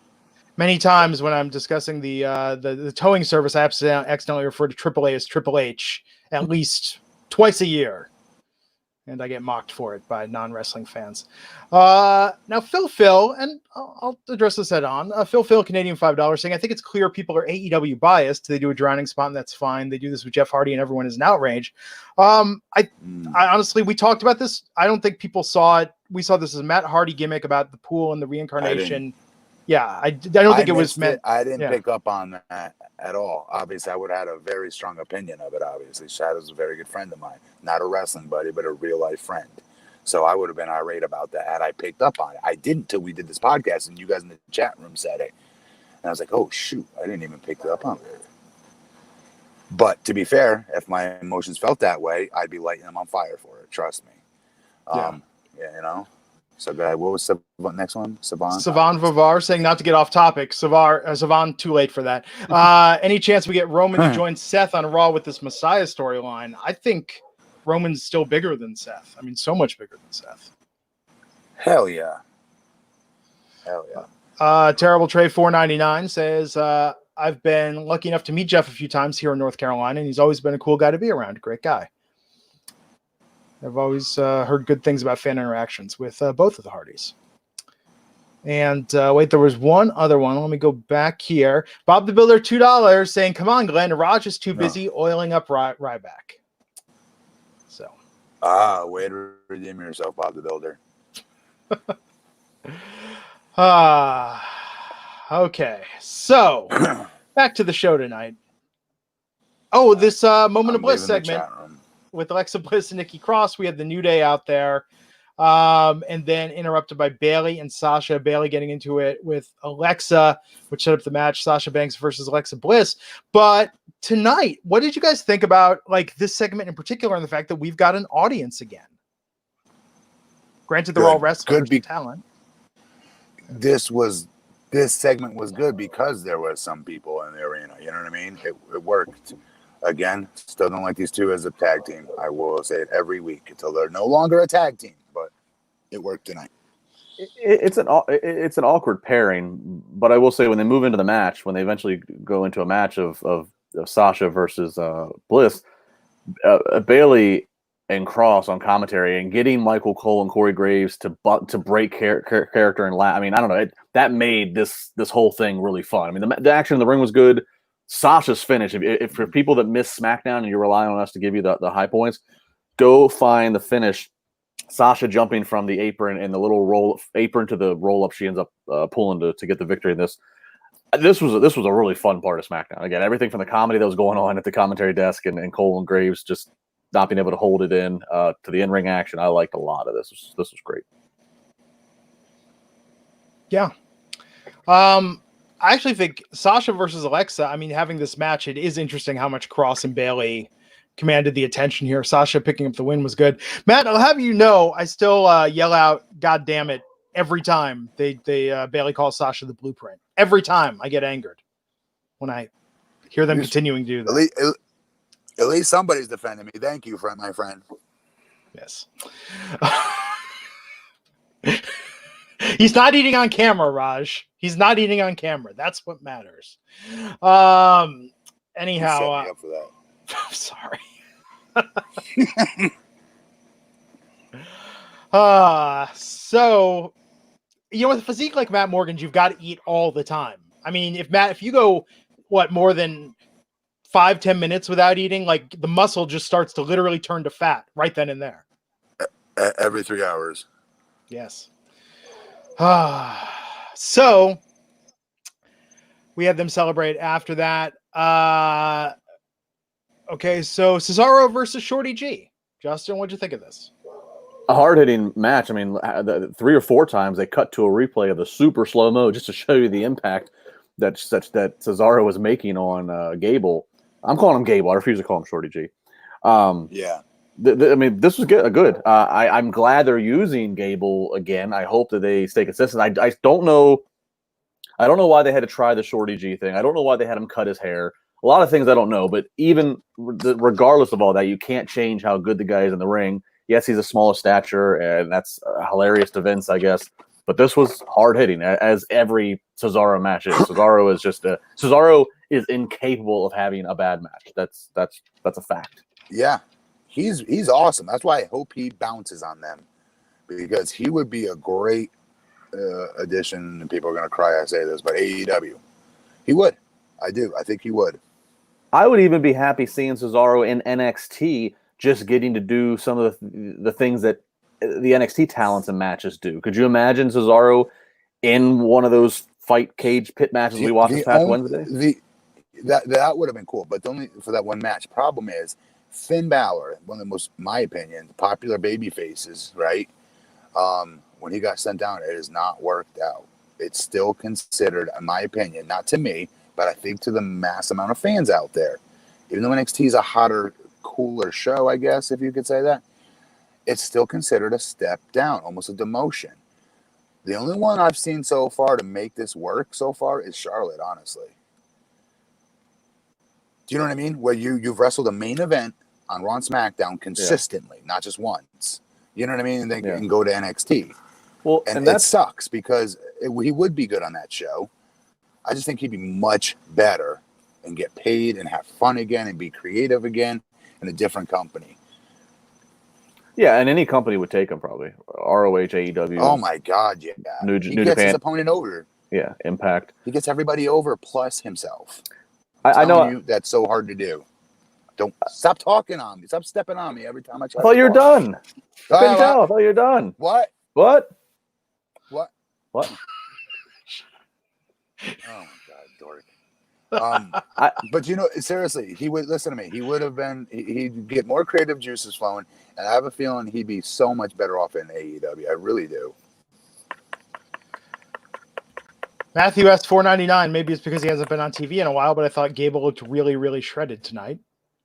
[SPEAKER 1] many times when I'm discussing the towing service, I accidentally refer to AAA as Triple H at least twice a year, and I get mocked for it by non-wrestling fans. Now Phil, and I'll address this head on. Phil, Canadian $5, saying, I think it's clear people are AEW biased. They do a drowning spot, and that's fine. They do this with Jeff Hardy, and everyone is an outrage. I honestly, we talked about this. I don't think people saw it. We saw this as a Matt Hardy gimmick about the pool and the reincarnation. Yeah, I don't think it was meant.
[SPEAKER 2] I didn't pick up on that at all. Obviously, I would have had a very strong opinion of it, obviously. Shadow's a very good friend of mine. Not a wrestling buddy, but a real-life friend. So I would have been irate about that had I picked up on it. I didn't till we did this podcast, and you guys in the chat room said it. And I was like, oh, shoot, I didn't even pick up on it. But to be fair, if my emotions felt that way, I'd be lighting them on fire for it. Trust me. Yeah, you know. So go ahead. What was the next one? Savan
[SPEAKER 1] Vavar saying, not to get off topic. Savan, too late for that. Any chance we get Roman to join Seth on Raw with this Messiah storyline? I think Roman's still bigger than Seth. I mean, so much bigger than Seth.
[SPEAKER 2] Hell yeah. Hell yeah.
[SPEAKER 1] Terrible Trey 499 says, I've been lucky enough to meet Jeff a few times here in North Carolina, and he's always been a cool guy to be around. Great guy. I've always heard good things about fan interactions with both of the Hardys. And wait, there was one other one. Let me go back here. Bob the Builder, $2, saying, come on, Glenn. Raj is too busy oiling up Ryback. So.
[SPEAKER 2] Way to redeem yourself, Bob the Builder.
[SPEAKER 1] Okay. So, back to the show tonight. Oh, this Moment of Bliss segment with Alexa Bliss and Nikki Cross. We had the New Day out there. And then interrupted by Bayley and Sasha. Bayley getting into it with Alexa, which set up the match, Sasha Banks versus Alexa Bliss. But tonight, what did you guys think about like this segment in particular and the fact that we've got an audience again? Granted, they're all wrestlers and talent.
[SPEAKER 2] This segment was good because there was some people in the arena. You know what I mean? It worked. Again, still don't like these two as a tag team. I will say it every week until they're no longer a tag team. But it worked tonight.
[SPEAKER 3] It's an awkward pairing, but I will say when they move into the match, when they eventually go into a match of Sasha versus Bliss, Bayley and Cross on commentary and getting Michael Cole and Corey Graves to break character and laugh. I mean, I don't know. That made this whole thing really fun. I mean, the action in the ring was good. Sasha's finish. If for people that miss SmackDown and you're relying on us to give you the high points, go find the finish. Sasha jumping from the apron and the little apron to the roll up she ends up pulling to get the victory in this. This was a really fun part of SmackDown. Again, everything from the comedy that was going on at the commentary desk and Cole and Graves just not being able to hold it in to the in-ring action. I liked a lot of this. This was great.
[SPEAKER 1] Yeah. I actually think Sasha versus Alexa, I mean, having this match, it is interesting how much Cross and Bayley commanded the attention here. Sasha picking up the win was good. Matt, I'll have you know, I still yell out, God damn it, every time Bayley calls Sasha the Blueprint. Every time I get angered when I hear them continuing to do that.
[SPEAKER 2] At least somebody's defending me. Thank you, my friend.
[SPEAKER 1] Yes. He's not eating on camera, Raj. He's not eating on camera. That's what matters. Anyhow,
[SPEAKER 2] set me up for that.
[SPEAKER 1] I'm sorry. So, you know, with a physique like Matt Morgan's, you've got to eat all the time. I mean, if you go, more than 5-10 minutes without eating, like the muscle just starts to literally turn to fat right then and there.
[SPEAKER 2] Every 3 hours.
[SPEAKER 1] Yes. So we had them celebrate after that. Okay, so Cesaro versus Shorty G. Justin, what'd you think of this?
[SPEAKER 3] A hard-hitting match. I mean, 3 or 4 times they cut to a replay of the super slow-mo just to show you the impact that Cesaro was making on Gable. I'm calling him Gable. I refuse to call him Shorty G.
[SPEAKER 2] Yeah.
[SPEAKER 3] I mean, this was good. I'm glad they're using Gable again. I hope that they stay consistent. I don't know. I don't know why they had to try the Shorty G thing. I don't know why they had him cut his hair. A lot of things I don't know. But even regardless of all that, you can't change how good the guy is in the ring. Yes, he's a smaller stature, and that's hilarious to Vince, I guess. But this was hard hitting, as every Cesaro match is. Cesaro is incapable of having a bad match. That's a fact.
[SPEAKER 2] Yeah. He's awesome. That's why I hope he bounces on them, because he would be a great addition. And people are going to cry I say this, but AEW, he would. I do. I think he would.
[SPEAKER 3] I would even be happy seeing Cesaro in NXT, just getting to do some of the things that the NXT talents and matches do. Could you imagine Cesaro in one of those fight cage pit matches we watched this past Wednesday?
[SPEAKER 2] That would have been cool, but only for that one match. Problem is, Finn Balor, one of the most, in my opinion, popular baby faces, right? When he got sent down, it has not worked out. It's still considered, in my opinion, not to me, but I think to the mass amount of fans out there. Even though NXT is a hotter, cooler show, I guess, if you could say that, it's still considered a step down, almost a demotion. The only one I've seen so far to make this work so far is Charlotte, honestly. Do you know what I mean? Where you've wrestled a main event on Raw and SmackDown consistently, not just once. You know what I mean? And then can go to NXT.
[SPEAKER 3] Well,
[SPEAKER 2] and that sucks because he would be good on that show. I just think he'd be much better and get paid and have fun again and be creative again in a different company.
[SPEAKER 3] Yeah, and any company would take him probably. ROH, AEW.
[SPEAKER 2] Oh my God, yeah.
[SPEAKER 3] New
[SPEAKER 2] He
[SPEAKER 3] Japan.
[SPEAKER 2] gets his opponent over.
[SPEAKER 3] Yeah, Impact.
[SPEAKER 2] He gets everybody over plus himself.
[SPEAKER 3] I know
[SPEAKER 2] you, that's so hard to do. Don't stop talking on me. Stop stepping on me every time I try.
[SPEAKER 3] I thought you were done. I thought you were done.
[SPEAKER 2] What?
[SPEAKER 3] What?
[SPEAKER 2] Oh my God, dork. But you know, seriously, he would listen to me. He would have been. He'd get more creative juices flowing, and I have a feeling he'd be so much better off in AEW. I really do.
[SPEAKER 1] Matthew asked $4.99. Maybe it's because he hasn't been on TV in a while, but I thought Gable looked really, really shredded tonight.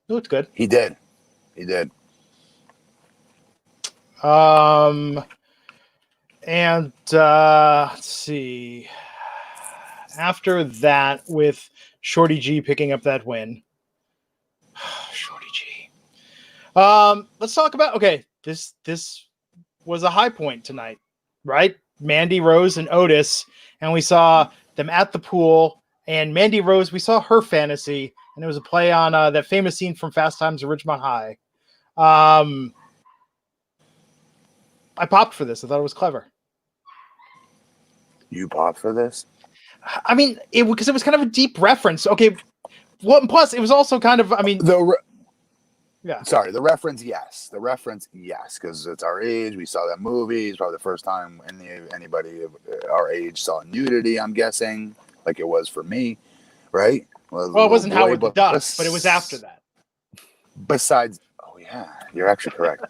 [SPEAKER 1] He looked good.
[SPEAKER 2] He did.
[SPEAKER 1] And let's see. After that, with Shorty G picking up that win. Shorty G. Let's talk about this was a high point tonight, right? Mandy Rose and Otis, and we saw them at the pool. And Mandy Rose, we saw her fantasy, and it was a play on that famous scene from Fast Times at Ridgemont High. I popped for this. I thought it was clever.
[SPEAKER 2] You popped for this?
[SPEAKER 1] I mean, because it was kind of a deep reference. Okay, well, and plus it was also kind of. I mean, Sorry, the reference, yes. Because it's our age. We saw that movie. It's probably the first time anybody of our age saw nudity, I'm guessing, like it was for me, right? Well, it wasn't Howard the Duck, but it was after that.
[SPEAKER 2] Besides, oh yeah, you're actually correct.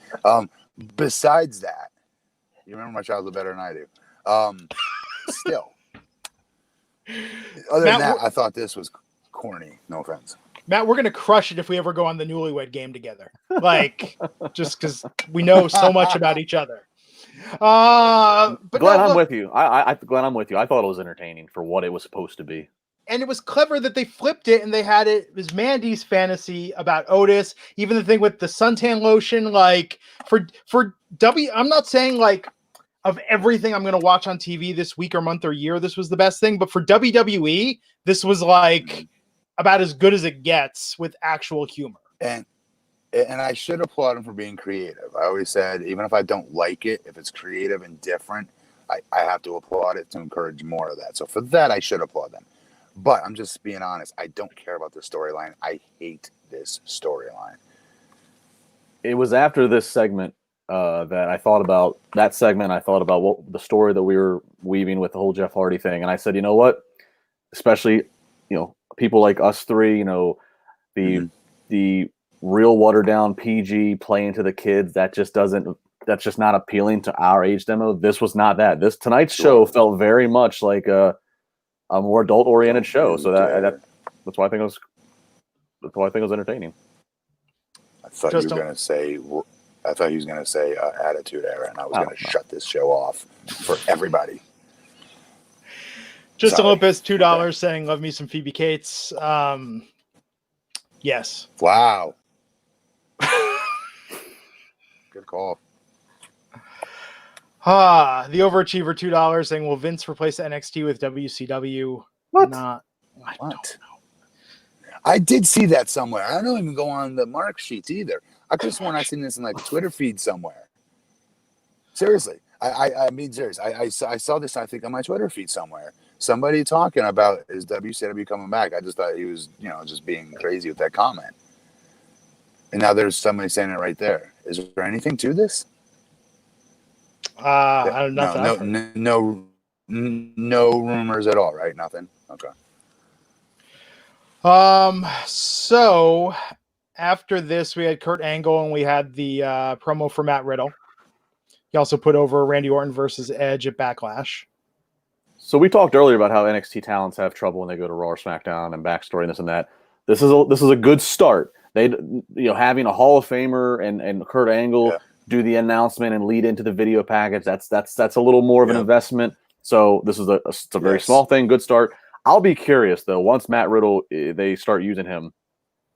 [SPEAKER 2] Besides that, you remember my childhood better than I do. Still, other than that, I thought this was corny. No offense.
[SPEAKER 1] Matt, we're going to crush it if we ever go on the Newlywed Game together. Like, just because we know so much about each other. But
[SPEAKER 3] Glenn, I'm with you. Glenn, I'm with you. I thought it was entertaining for what it was supposed to be.
[SPEAKER 1] And it was clever that they flipped it and they had it was Mandy's fantasy about Otis. Even the thing with the suntan lotion, like I'm not saying like of everything I'm going to watch on TV this week or month or year, this was the best thing. But for WWE, this was like about as good as it gets with actual humor.
[SPEAKER 2] And I should applaud him for being creative. I always said, even if I don't like it, if it's creative and different, I have to applaud it to encourage more of that. So for that, I should applaud them. But I'm just being honest. I don't care about the storyline. I hate this storyline.
[SPEAKER 3] It was after this segment that I thought about that segment. I thought about what the story that we were weaving with the whole Jeff Hardy thing. And I said, you know what? Especially, people like us three, the real watered down PG playing to the kids, that's just not appealing to our age demo. This was not that. This tonight's show felt very much like a more adult oriented show. So that's why I think it was entertaining.
[SPEAKER 2] I thought he was going to say Attitude Era, and I was going to shut this show off for everybody.
[SPEAKER 1] Justin Lopez, $2 saying, love me some Phoebe Cates. Yes.
[SPEAKER 2] Wow. Good call.
[SPEAKER 1] The overachiever, $2 saying, will Vince replace NXT with WCW?
[SPEAKER 2] What?
[SPEAKER 1] I don't know.
[SPEAKER 2] I did see that somewhere. I don't even go on the mark sheets either. I could have sworn I seen this in like a Twitter feed somewhere. Seriously. I mean, serious. I saw this, I think, on my Twitter feed somewhere. Somebody talking about is WCW coming back. I just thought he was, just being crazy with that comment. And now there's somebody saying it right there. Is there anything to this?
[SPEAKER 1] I don't know.
[SPEAKER 2] No rumors at all, right? Nothing. Okay.
[SPEAKER 1] So after this, we had Kurt Angle and we had the promo for Matt Riddle. He also put over Randy Orton versus Edge at Backlash.
[SPEAKER 3] So we talked earlier about how NXT talents have trouble when they go to Raw or SmackDown and backstory and this and that. This is a good start. They, having a Hall of Famer and Kurt Angle do the announcement and lead into the video package. That's a little more of an investment. So this is a very small thing. Good start. I'll be curious though. Once Matt Riddle, they start using him,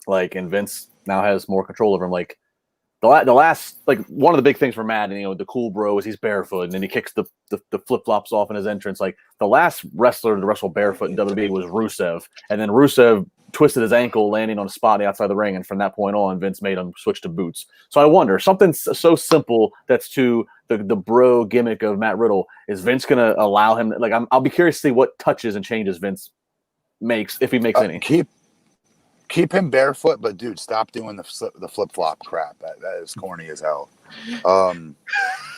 [SPEAKER 3] Like, and Vince now has more control over him. Like, the last, like, one of the big things for Matt, and, you know, the cool bro is he's barefoot, and then he kicks the flip flops off in his entrance. Like, the last wrestler to wrestle barefoot in WWE was Rusev, and then Rusev twisted his ankle landing on a spot outside the ring, and from that point on, Vince made him switch to boots. So I wonder, something so simple that's to the bro gimmick of Matt Riddle, is Vince going to allow him? Like, I'll be curious to see what touches and changes Vince makes, if he makes any.
[SPEAKER 2] Keep him barefoot, but dude, stop doing the flip flop crap. That is corny as hell.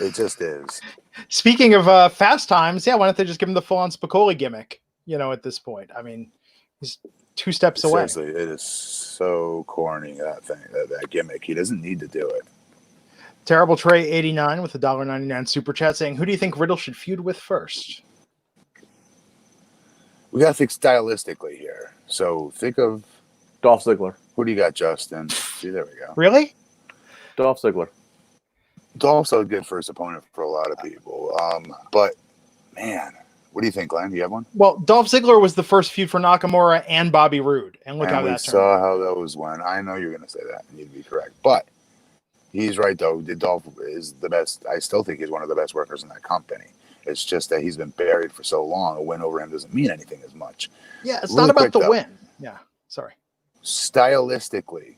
[SPEAKER 2] It just is.
[SPEAKER 1] Speaking of Fast Times, why don't they just give him the full-on Spicoli gimmick? You know, at this point, I mean, he's 2 steps away.
[SPEAKER 2] Seriously, it is so corny, that thing, that gimmick. He doesn't need to do it.
[SPEAKER 1] Terrible Trey 89 with a $1.99 super chat saying, "Who do you think Riddle should feud with first?"
[SPEAKER 2] We got to think stylistically here. So think of
[SPEAKER 3] Dolph Ziggler.
[SPEAKER 2] Who do you got, Justin? See, there we go.
[SPEAKER 1] Really?
[SPEAKER 3] Dolph Ziggler.
[SPEAKER 2] Dolph's a good first opponent for a lot of people. But, man, what do you think, Glenn? Do you have one?
[SPEAKER 1] Well, Dolph Ziggler was the first feud for Nakamura and Bobby Roode. And look how that turned out.
[SPEAKER 2] We saw how those went. I know you're going to say that, and you'd be correct. But he's right, though. Dolph is the best. I still think he's one of the best workers in that company. It's just that he's been buried for so long. A win over him doesn't mean anything as much.
[SPEAKER 1] Yeah, it's not about the win. Yeah, sorry.
[SPEAKER 2] Stylistically,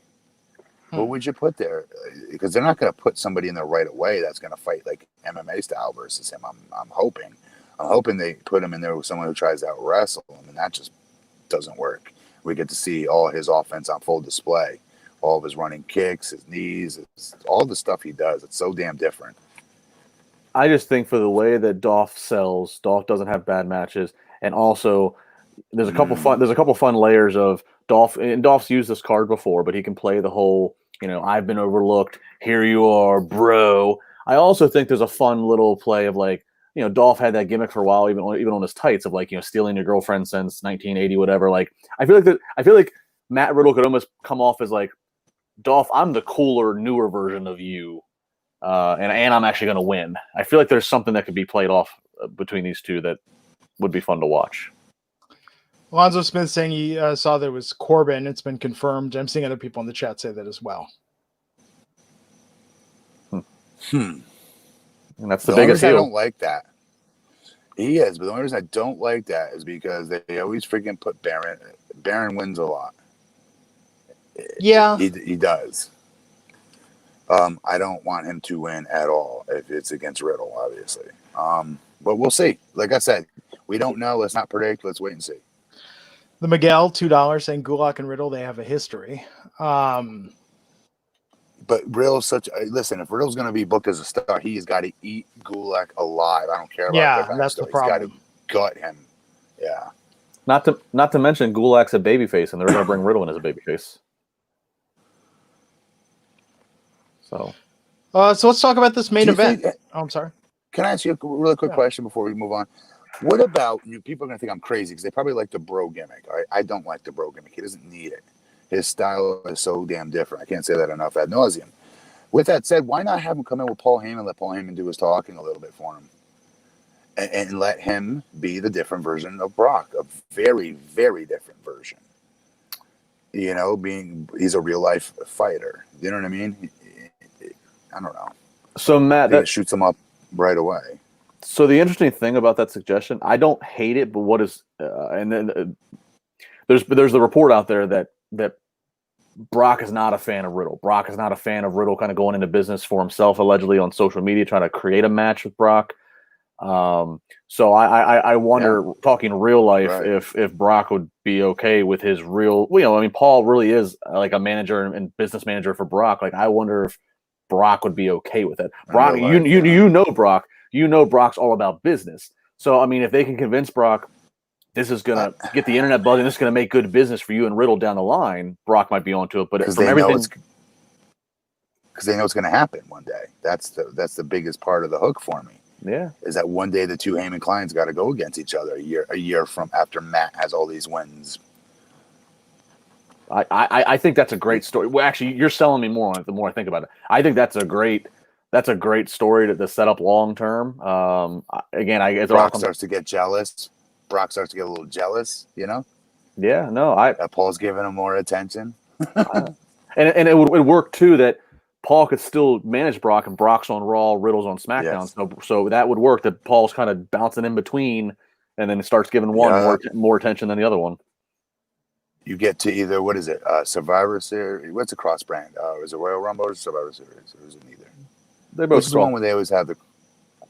[SPEAKER 2] what would you put there? Because they're not going to put somebody in there right away that's going to fight like MMA style versus him. I'm hoping they put him in there with someone who tries to out wrestle him, and that just doesn't work. We get to see all his offense on full display, all of his running kicks, his knees, all the stuff he does. It's so damn different.
[SPEAKER 3] I just think for the way that Dolph sells, Dolph doesn't have bad matches, and also there's a couple fun layers of Dolph, and Dolph's used this card before, but he can play the whole, you know, I've been overlooked, here you are, bro. I also think there's a fun little play of, like, you know, Dolph had that gimmick for a while, even on his tights, of, like, you know, stealing your girlfriend since 1980, whatever. Like, I feel like Matt Riddle could almost come off as like, Dolph, I'm the cooler, newer version of you, and I'm actually going to win. I feel like there's something that could be played off between these two that would be fun to watch.
[SPEAKER 1] Alonzo Smith saying he saw that it was Corbin. It's been confirmed. I'm seeing other people in the chat say that as well.
[SPEAKER 3] And that's the biggest
[SPEAKER 2] heel.
[SPEAKER 3] heel.
[SPEAKER 2] I don't like that. He is, but the only reason I don't like that is because they always freaking put Baron. Baron wins a lot.
[SPEAKER 1] Yeah.
[SPEAKER 2] He does. I don't want him to win at all if it's against Riddle, obviously. But we'll see. Like I said, we don't know. Let's not predict. Let's wait and see.
[SPEAKER 1] The Miguel, $2, saying Gulak and Riddle, they have a history.
[SPEAKER 2] But Riddle's listen, if Riddle's going to be booked as a star, he's got to eat Gulak alive. I don't care about the
[SPEAKER 1] that's the problem.
[SPEAKER 2] He's got to gut him. Yeah.
[SPEAKER 3] Not to mention Gulak's a babyface, and they're going to bring Riddle in as a babyface. So
[SPEAKER 1] let's talk about this main event. I'm sorry.
[SPEAKER 2] Can I ask you a really quick question before we move on? What about you? People are going to think I'm crazy because they probably like the bro gimmick. I don't like the bro gimmick. He doesn't need it. His style is so damn different. I can't say that enough ad nauseum. With that said, why not have him come in with Paul Heyman, let Paul Heyman do his talking a little bit for him, and let him be the different version of Brock, a very, very different version. You know, he's a real life fighter. You know what I mean? I don't know.
[SPEAKER 3] So Matt,
[SPEAKER 2] that shoots him up right away.
[SPEAKER 3] So the interesting thing about that suggestion, I don't hate it, but what is and then there's the report out there that Brock is not a fan of Riddle. Brock is not a fan of Riddle kind of going into business for himself, allegedly on social media, trying to create a match with Brock. So I wonder, talking real life, if Brock would be okay with his real. You know, I mean, Paul really is like a manager and business manager for Brock. Like, I wonder if Brock would be okay with it. Brock, you know Brock. You know Brock's all about business. So, I mean, if they can convince Brock this is going to get the internet buzzing, this is going to make good business for you and Riddle down the line, Brock might be onto it. But from everything,
[SPEAKER 2] because they know it's going to happen one day. That's the biggest part of the hook for me.
[SPEAKER 3] Yeah,
[SPEAKER 2] is that one day the two Heyman clients got to go against each other a year from after Matt has all these wins.
[SPEAKER 3] I think that's a great story. Well, actually, you're selling me more on it the more I think about it. I think that's a great story to set up long term. Again,
[SPEAKER 2] Brock starts to get jealous. Brock starts to get a little jealous, you know?
[SPEAKER 3] Yeah, no,
[SPEAKER 2] Paul's giving him more attention.
[SPEAKER 3] And it would work too that Paul could still manage Brock, and Brock's on Raw, Riddle's on SmackDown.
[SPEAKER 2] Yes.
[SPEAKER 3] So that would work. That Paul's kind of bouncing in between, and then it starts giving one more attention than the other one.
[SPEAKER 2] You get to either, what is it, Survivor Series? What's a cross brand? Is it Royal Rumble or Survivor Series? Or is it neither?
[SPEAKER 3] They both.
[SPEAKER 2] What's the one where they always have the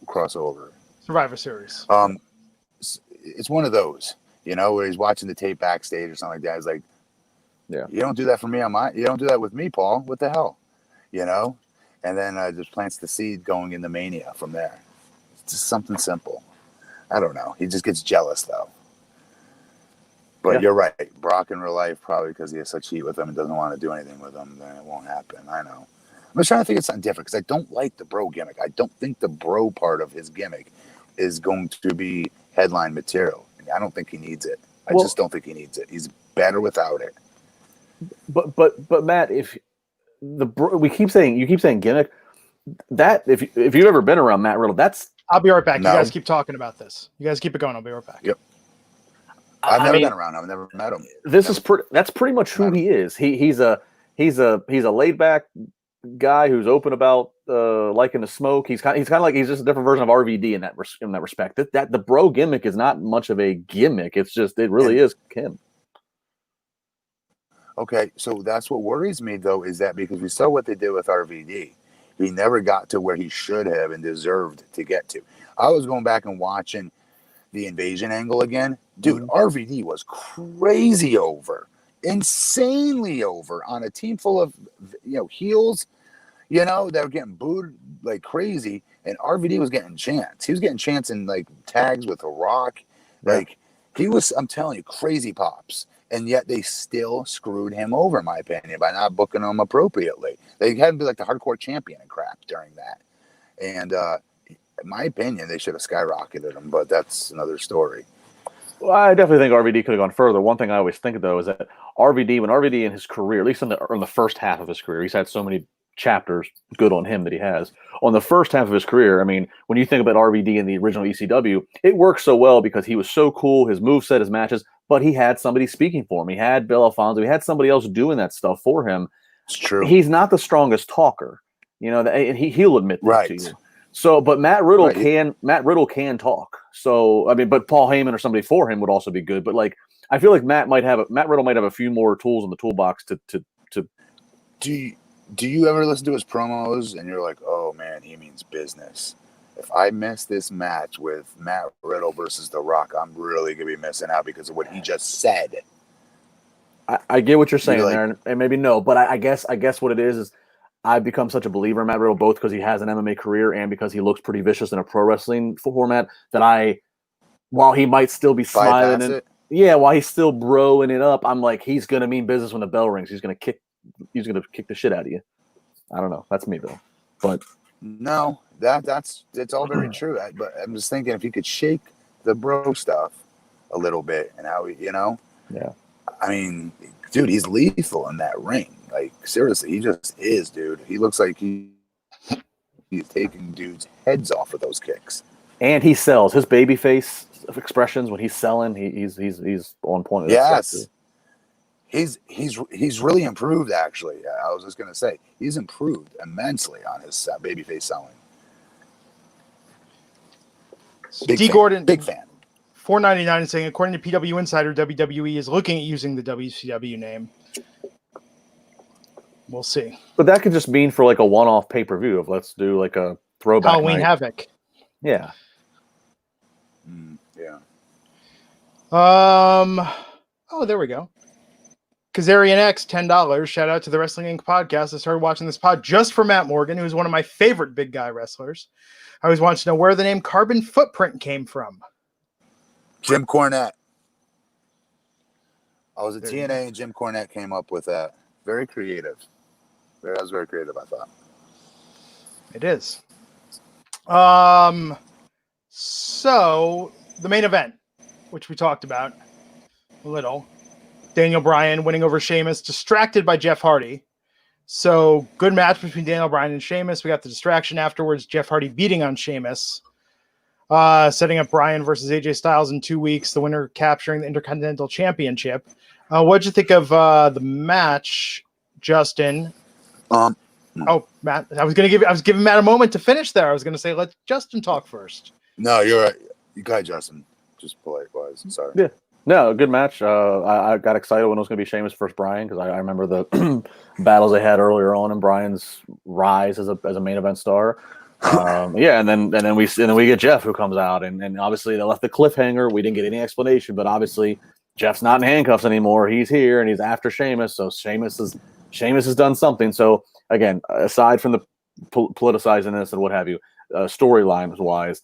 [SPEAKER 2] crossover?
[SPEAKER 1] Survivor Series.
[SPEAKER 2] It's one of those, where he's watching the tape backstage or something like that. He's like,
[SPEAKER 3] yeah,
[SPEAKER 2] you don't do that for me you don't do that with me, Paul. What the hell? And then just plants the seed going into Mania from there. It's just something simple. I don't know. He just gets jealous though. But you're right. Brock in real life, probably because he has such heat with him and doesn't want to do anything with him, then it won't happen. I know. I'm just trying to think of something different because I don't like the bro gimmick. I don't think the bro part of his gimmick is going to be headline material. I don't think he needs it. I just don't think he needs it. He's better without it.
[SPEAKER 3] But Matt, if you keep saying gimmick, that if you've ever been around Matt Riddle, that's.
[SPEAKER 1] I'll be right back. No. You guys keep talking about this. You guys keep it going. I'll be right back.
[SPEAKER 2] Yep. I've never been around him. I've never met him.
[SPEAKER 3] That's pretty much who he is. He's a laid back guy who's open about liking to smoke. He's kind of like he's just a different version of RVD in that respect. That the bro gimmick is not much of a gimmick. It's just it really is him.
[SPEAKER 2] Okay, so that's what worries me though, is that because we saw what they did with RVD, he never got to where he should have and deserved to get to. I was going back and watching the invasion angle again. Dude, RVD was crazy over, insanely over on a team full of heels, that were getting booed like crazy, and RVD was getting chants. He was getting chants in like tags with The Rock. Like he was, I'm telling you, crazy pops. And yet they still screwed him over, in my opinion, by not booking him appropriately. They had him be like the hardcore champion and crap during that. And in my opinion, they should have skyrocketed him, but that's another story.
[SPEAKER 3] Well, I definitely think RVD could have gone further. One thing I always think of, though, is that when RVD in his career, at least in the first half of his career, he's had so many chapters, good on him that he has. On the first half of his career, I mean, when you think about RVD in the original ECW, it worked so well because he was so cool, his moveset, his matches, but he had somebody speaking for him. He had Bill Alfonso. He had somebody else doing that stuff for him.
[SPEAKER 2] It's true.
[SPEAKER 3] He's not the strongest talker, and he'll admit that to you. So, but Matt Riddle can talk. So, I mean, but Paul Heyman or somebody for him would also be good. But like, I feel like Matt Riddle might have a few more tools in the toolbox to.
[SPEAKER 2] Do you ever listen to his promos and you're like, oh man, he means business? If I miss this match with Matt Riddle versus The Rock, I'm really gonna be missing out because of what he just said.
[SPEAKER 3] I get what you're saying there, and maybe no, but I guess what it is I've become such a believer in Matt Riddle, both because he has an MMA career and because he looks pretty vicious in a pro wrestling format, that while he might still be smiling while he's still broing it up, I'm like, he's gonna mean business when the bell rings. He's gonna kick the shit out of you. I don't know. That's me though, but.
[SPEAKER 2] No, it's all very true. But I'm just thinking if he could shake the bro stuff a little bit and how he, I mean, dude, he's lethal in that ring. Like seriously, he just is, dude. He looks like he's taking dudes' heads off with those kicks.
[SPEAKER 3] And he sells his babyface expressions when he's selling. He's on point.
[SPEAKER 2] Yes. He's really improved, actually. I was just going to say, he's improved immensely on his babyface selling.
[SPEAKER 1] Gordon,
[SPEAKER 2] big fan.
[SPEAKER 1] $4.99 saying, according to PW Insider, WWE is looking at using the WCW name. We'll see.
[SPEAKER 3] But that could just mean for like a one-off pay-per-view of let's do like a throwback
[SPEAKER 1] Halloween
[SPEAKER 3] night.
[SPEAKER 1] Havoc.
[SPEAKER 3] Yeah.
[SPEAKER 2] Yeah.
[SPEAKER 1] Oh, there we go. Kazarian X, $10. Shout out to the Wrestling Inc. podcast. I started watching this pod just for Matt Morgan, who's one of my favorite big guy wrestlers. I always wanted to know where the name Carbon Footprint came from.
[SPEAKER 2] Jim Cornette. I was at TNA and Jim Cornette came up with that. Very creative. That was very creative, I thought.
[SPEAKER 1] It is. So the main event, which we talked about a little. Daniel Bryan winning over Sheamus, distracted by Jeff Hardy. So good match between Daniel Bryan and Sheamus. We got the distraction afterwards. Jeff Hardy beating on Sheamus, setting up Bryan versus AJ Styles in 2 weeks. The winner capturing the Intercontinental Championship. What'd you think of the match, Justin? Oh, Matt, I was giving Matt a moment to finish there. I was gonna say let Justin talk first.
[SPEAKER 2] No, you're right. You go ahead, Justin. Just polite wise. Sorry.
[SPEAKER 3] Yeah. No, good match. I got excited when it was going to be Sheamus versus Bryan because I remember the battles they had earlier on in Bryan's rise as a main event star. Yeah, and then we get Jeff who comes out and obviously they left the cliffhanger. We didn't get any explanation, but obviously Jeff's not in handcuffs anymore. He's here and he's after Sheamus, so Sheamus has done something. So again, aside from the politicizing this and what have you, storyline wise.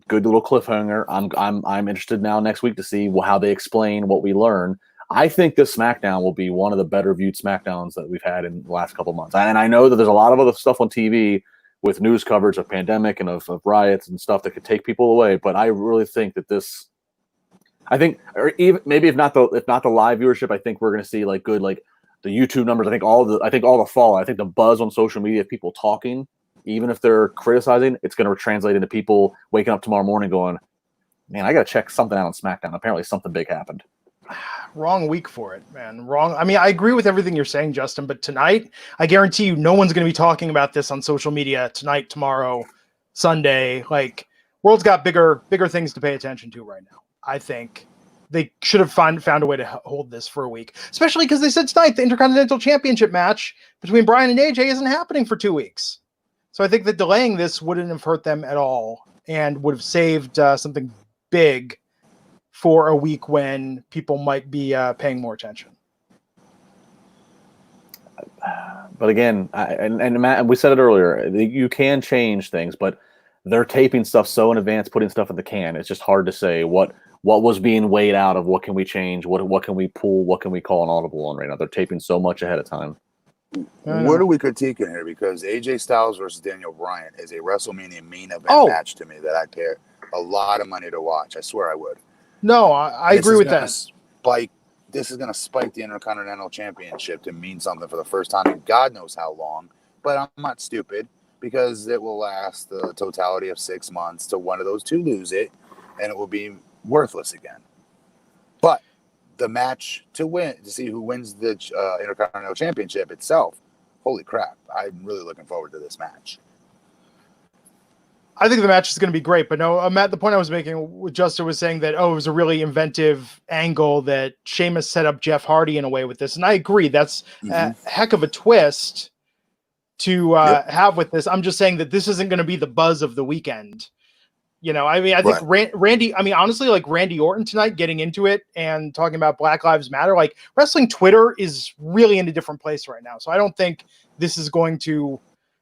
[SPEAKER 3] Good little cliffhanger. I'm interested now next week to see how they explain what we learn. I think this SmackDown will be one of the better viewed SmackDowns that we've had in the last couple of months. And I know that there's a lot of other stuff on TV with news coverage of pandemic and of riots and stuff that could take people away. But I really think that or even maybe if not the live viewership, I think we're going to see like good like the YouTube numbers. I think all the fallout. I think the buzz on social media of people talking. Even if they're criticizing, it's going to translate into people waking up tomorrow morning going, man, I got to check something out on SmackDown. Apparently something big happened.
[SPEAKER 1] Wrong week for it, man. Wrong. I mean, I agree with everything you're saying, Justin, but tonight, I guarantee you no one's going to be talking about this on social media tonight, tomorrow, Sunday. Like, world's got bigger things to pay attention to right now. I think they should have found a way to hold this for a week, especially because they said tonight the Intercontinental Championship match between Bryan and AJ isn't happening for 2 weeks. So I think that delaying this wouldn't have hurt them at all and would have saved something big for a week when people might be paying more attention.
[SPEAKER 3] But again, and Matt, we said it earlier, you can change things, but they're taping stuff so in advance, putting stuff in the can. It's just hard to say what was being weighed out of what can we change, what can we pull, what can we call an audible on right now. They're taping so much ahead of time.
[SPEAKER 2] What are we critiquing here? Because AJ Styles versus Daniel Bryan is a WrestleMania main event match to me that I'd pay a lot of money to watch. I swear I would.
[SPEAKER 1] No, I agree with that.
[SPEAKER 2] This is going to spike the Intercontinental Championship to mean something for the first time in God knows how long. But I'm not stupid because it will last the totality of 6 months to one of those two lose it, and it will be worthless again. But the match to see who wins the Intercontinental Championship itself, holy crap. I'm really looking forward to this match.
[SPEAKER 1] I think the match is going to be great, but no, Matt, the point I was making with Justin was saying that, it was a really inventive angle that Sheamus set up Jeff Hardy in a way with this. And I agree. That's a heck of a twist to have with this. I'm just saying that this isn't going to be the buzz of the weekend. You know, I mean, I think Randy, I mean, honestly, like Randy Orton tonight getting into it and talking about Black Lives Matter, like wrestling Twitter is really in a different place right now. So I don't think this is going to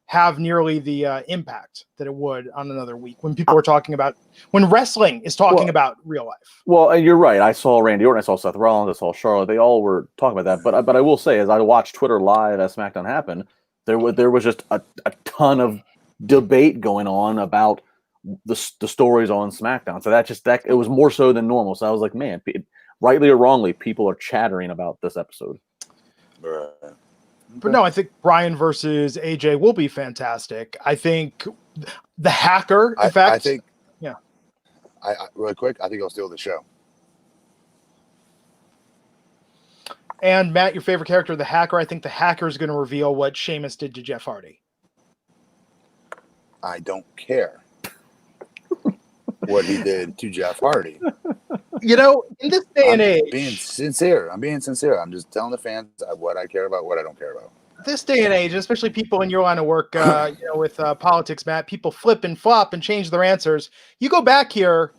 [SPEAKER 1] have nearly the impact that it would on another week when people are talking about, when wrestling is talking about real life.
[SPEAKER 3] Well, and you're right. I saw Randy Orton, I saw Seth Rollins, I saw Charlotte. They all were talking about that. But I will say, as I watched Twitter live as SmackDown happened, there was just a ton of debate going on about the stories on SmackDown. So that it was more so than normal. So I was like, man, rightly or wrongly, people are chattering about this episode.
[SPEAKER 2] Right.
[SPEAKER 1] But no, I think Bryan versus AJ will be fantastic. I think the hacker, in fact,
[SPEAKER 2] I think, really quick, I think he'll steal the show.
[SPEAKER 1] And Matt, your favorite character, the hacker. I think the hacker is going to reveal what Sheamus did to Jeff Hardy.
[SPEAKER 2] I don't care what he did to Jeff Hardy.
[SPEAKER 1] You know, in this day and age,
[SPEAKER 2] I'm being sincere. I'm just telling the fans what I care about, what I don't care about.
[SPEAKER 1] This day and age, especially people in your line of work, with politics, Matt, people flip and flop and change their answers. You go back here,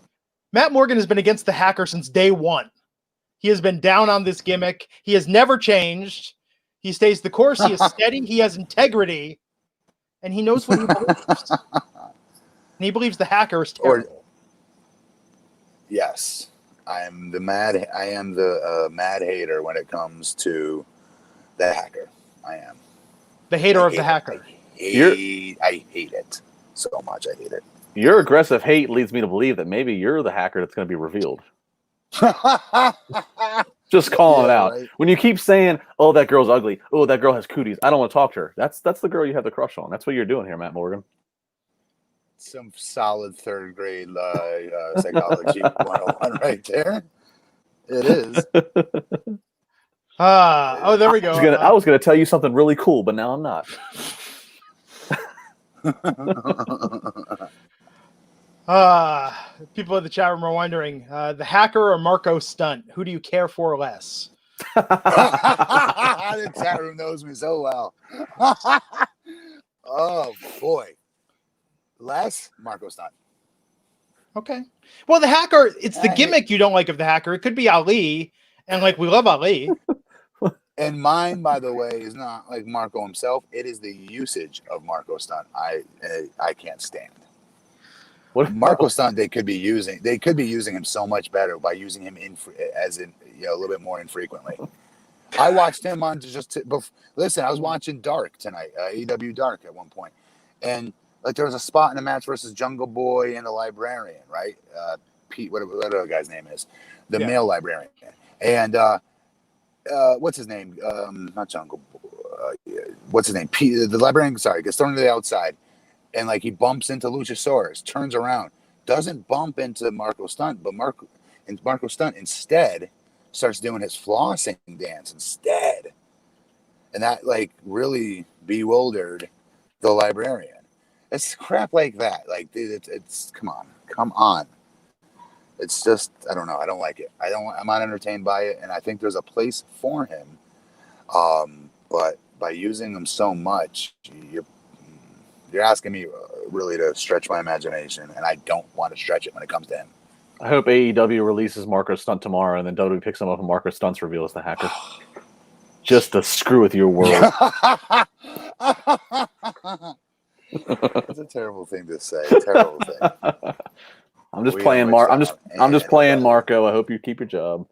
[SPEAKER 1] Matt Morgan has been against the hacker since day one. He has been down on this gimmick. He has never changed. He stays the course. He is steady. He has integrity, and he knows what he believes. And he believes the hacker is terrible.
[SPEAKER 2] Yes. I am the mad hater when it comes to the hacker. I am
[SPEAKER 1] the hater of the hacker.
[SPEAKER 2] I hate it so much. I hate it.
[SPEAKER 3] Your aggressive hate leads me to believe that maybe you're the hacker that's going to be revealed. Just calling it out. Right. When you keep saying, "Oh, that girl's ugly. Oh, that girl has cooties. I don't want to talk to her." That's the girl you have the crush on. That's what you're doing here, Matt Morgan.
[SPEAKER 2] Some solid third grade psychology 101 right there. It is.
[SPEAKER 1] There we go.
[SPEAKER 3] I was gonna tell you something really cool, but now I'm not.
[SPEAKER 1] People in the chat room are wondering, the hacker or Marco Stunt, who do you care for less?
[SPEAKER 2] The chat room knows me so well. Oh boy, less Marco Stunt.
[SPEAKER 1] Okay. Well, the hacker, it's the gimmick you don't like of the hacker. It could be Ali, and like we love Ali.
[SPEAKER 2] And mine, by the way, is not like Marco himself. It is the usage of Marco Stunt. I can't stand.
[SPEAKER 3] What
[SPEAKER 2] Marco Stunt? They could be using him so much better by using him a little bit more infrequently. I watched him on listen. I was watching Dark tonight, AEW Dark at one point, and like there was a spot in the match versus Jungle Boy and the Librarian, right? Pete, whatever the guy's name is, the male librarian, and what's his name? Not Jungle Boy. What's his name? Pete, the librarian. Sorry, gets thrown to the outside, and like he bumps into Luchasaurus, turns around, doesn't bump into Marco Stunt, but Marco Stunt instead starts doing his flossing dance instead, and that like really bewildered the librarian. It's crap like that. Like, dude, it's come on. It's just, I don't know. I don't like it. I'm not entertained by it, and I think there's a place for him. But by using him so much, you're asking me really to stretch my imagination, and I don't want to stretch it when it comes to him.
[SPEAKER 3] I hope AEW releases Marco Stunt tomorrow, and then WWE picks him up and Marco Stunt's revealed as the hacker. Just to screw with your world.
[SPEAKER 2] It's a terrible thing to say. Terrible thing.
[SPEAKER 3] I'm just playing Marco. I hope you keep your job.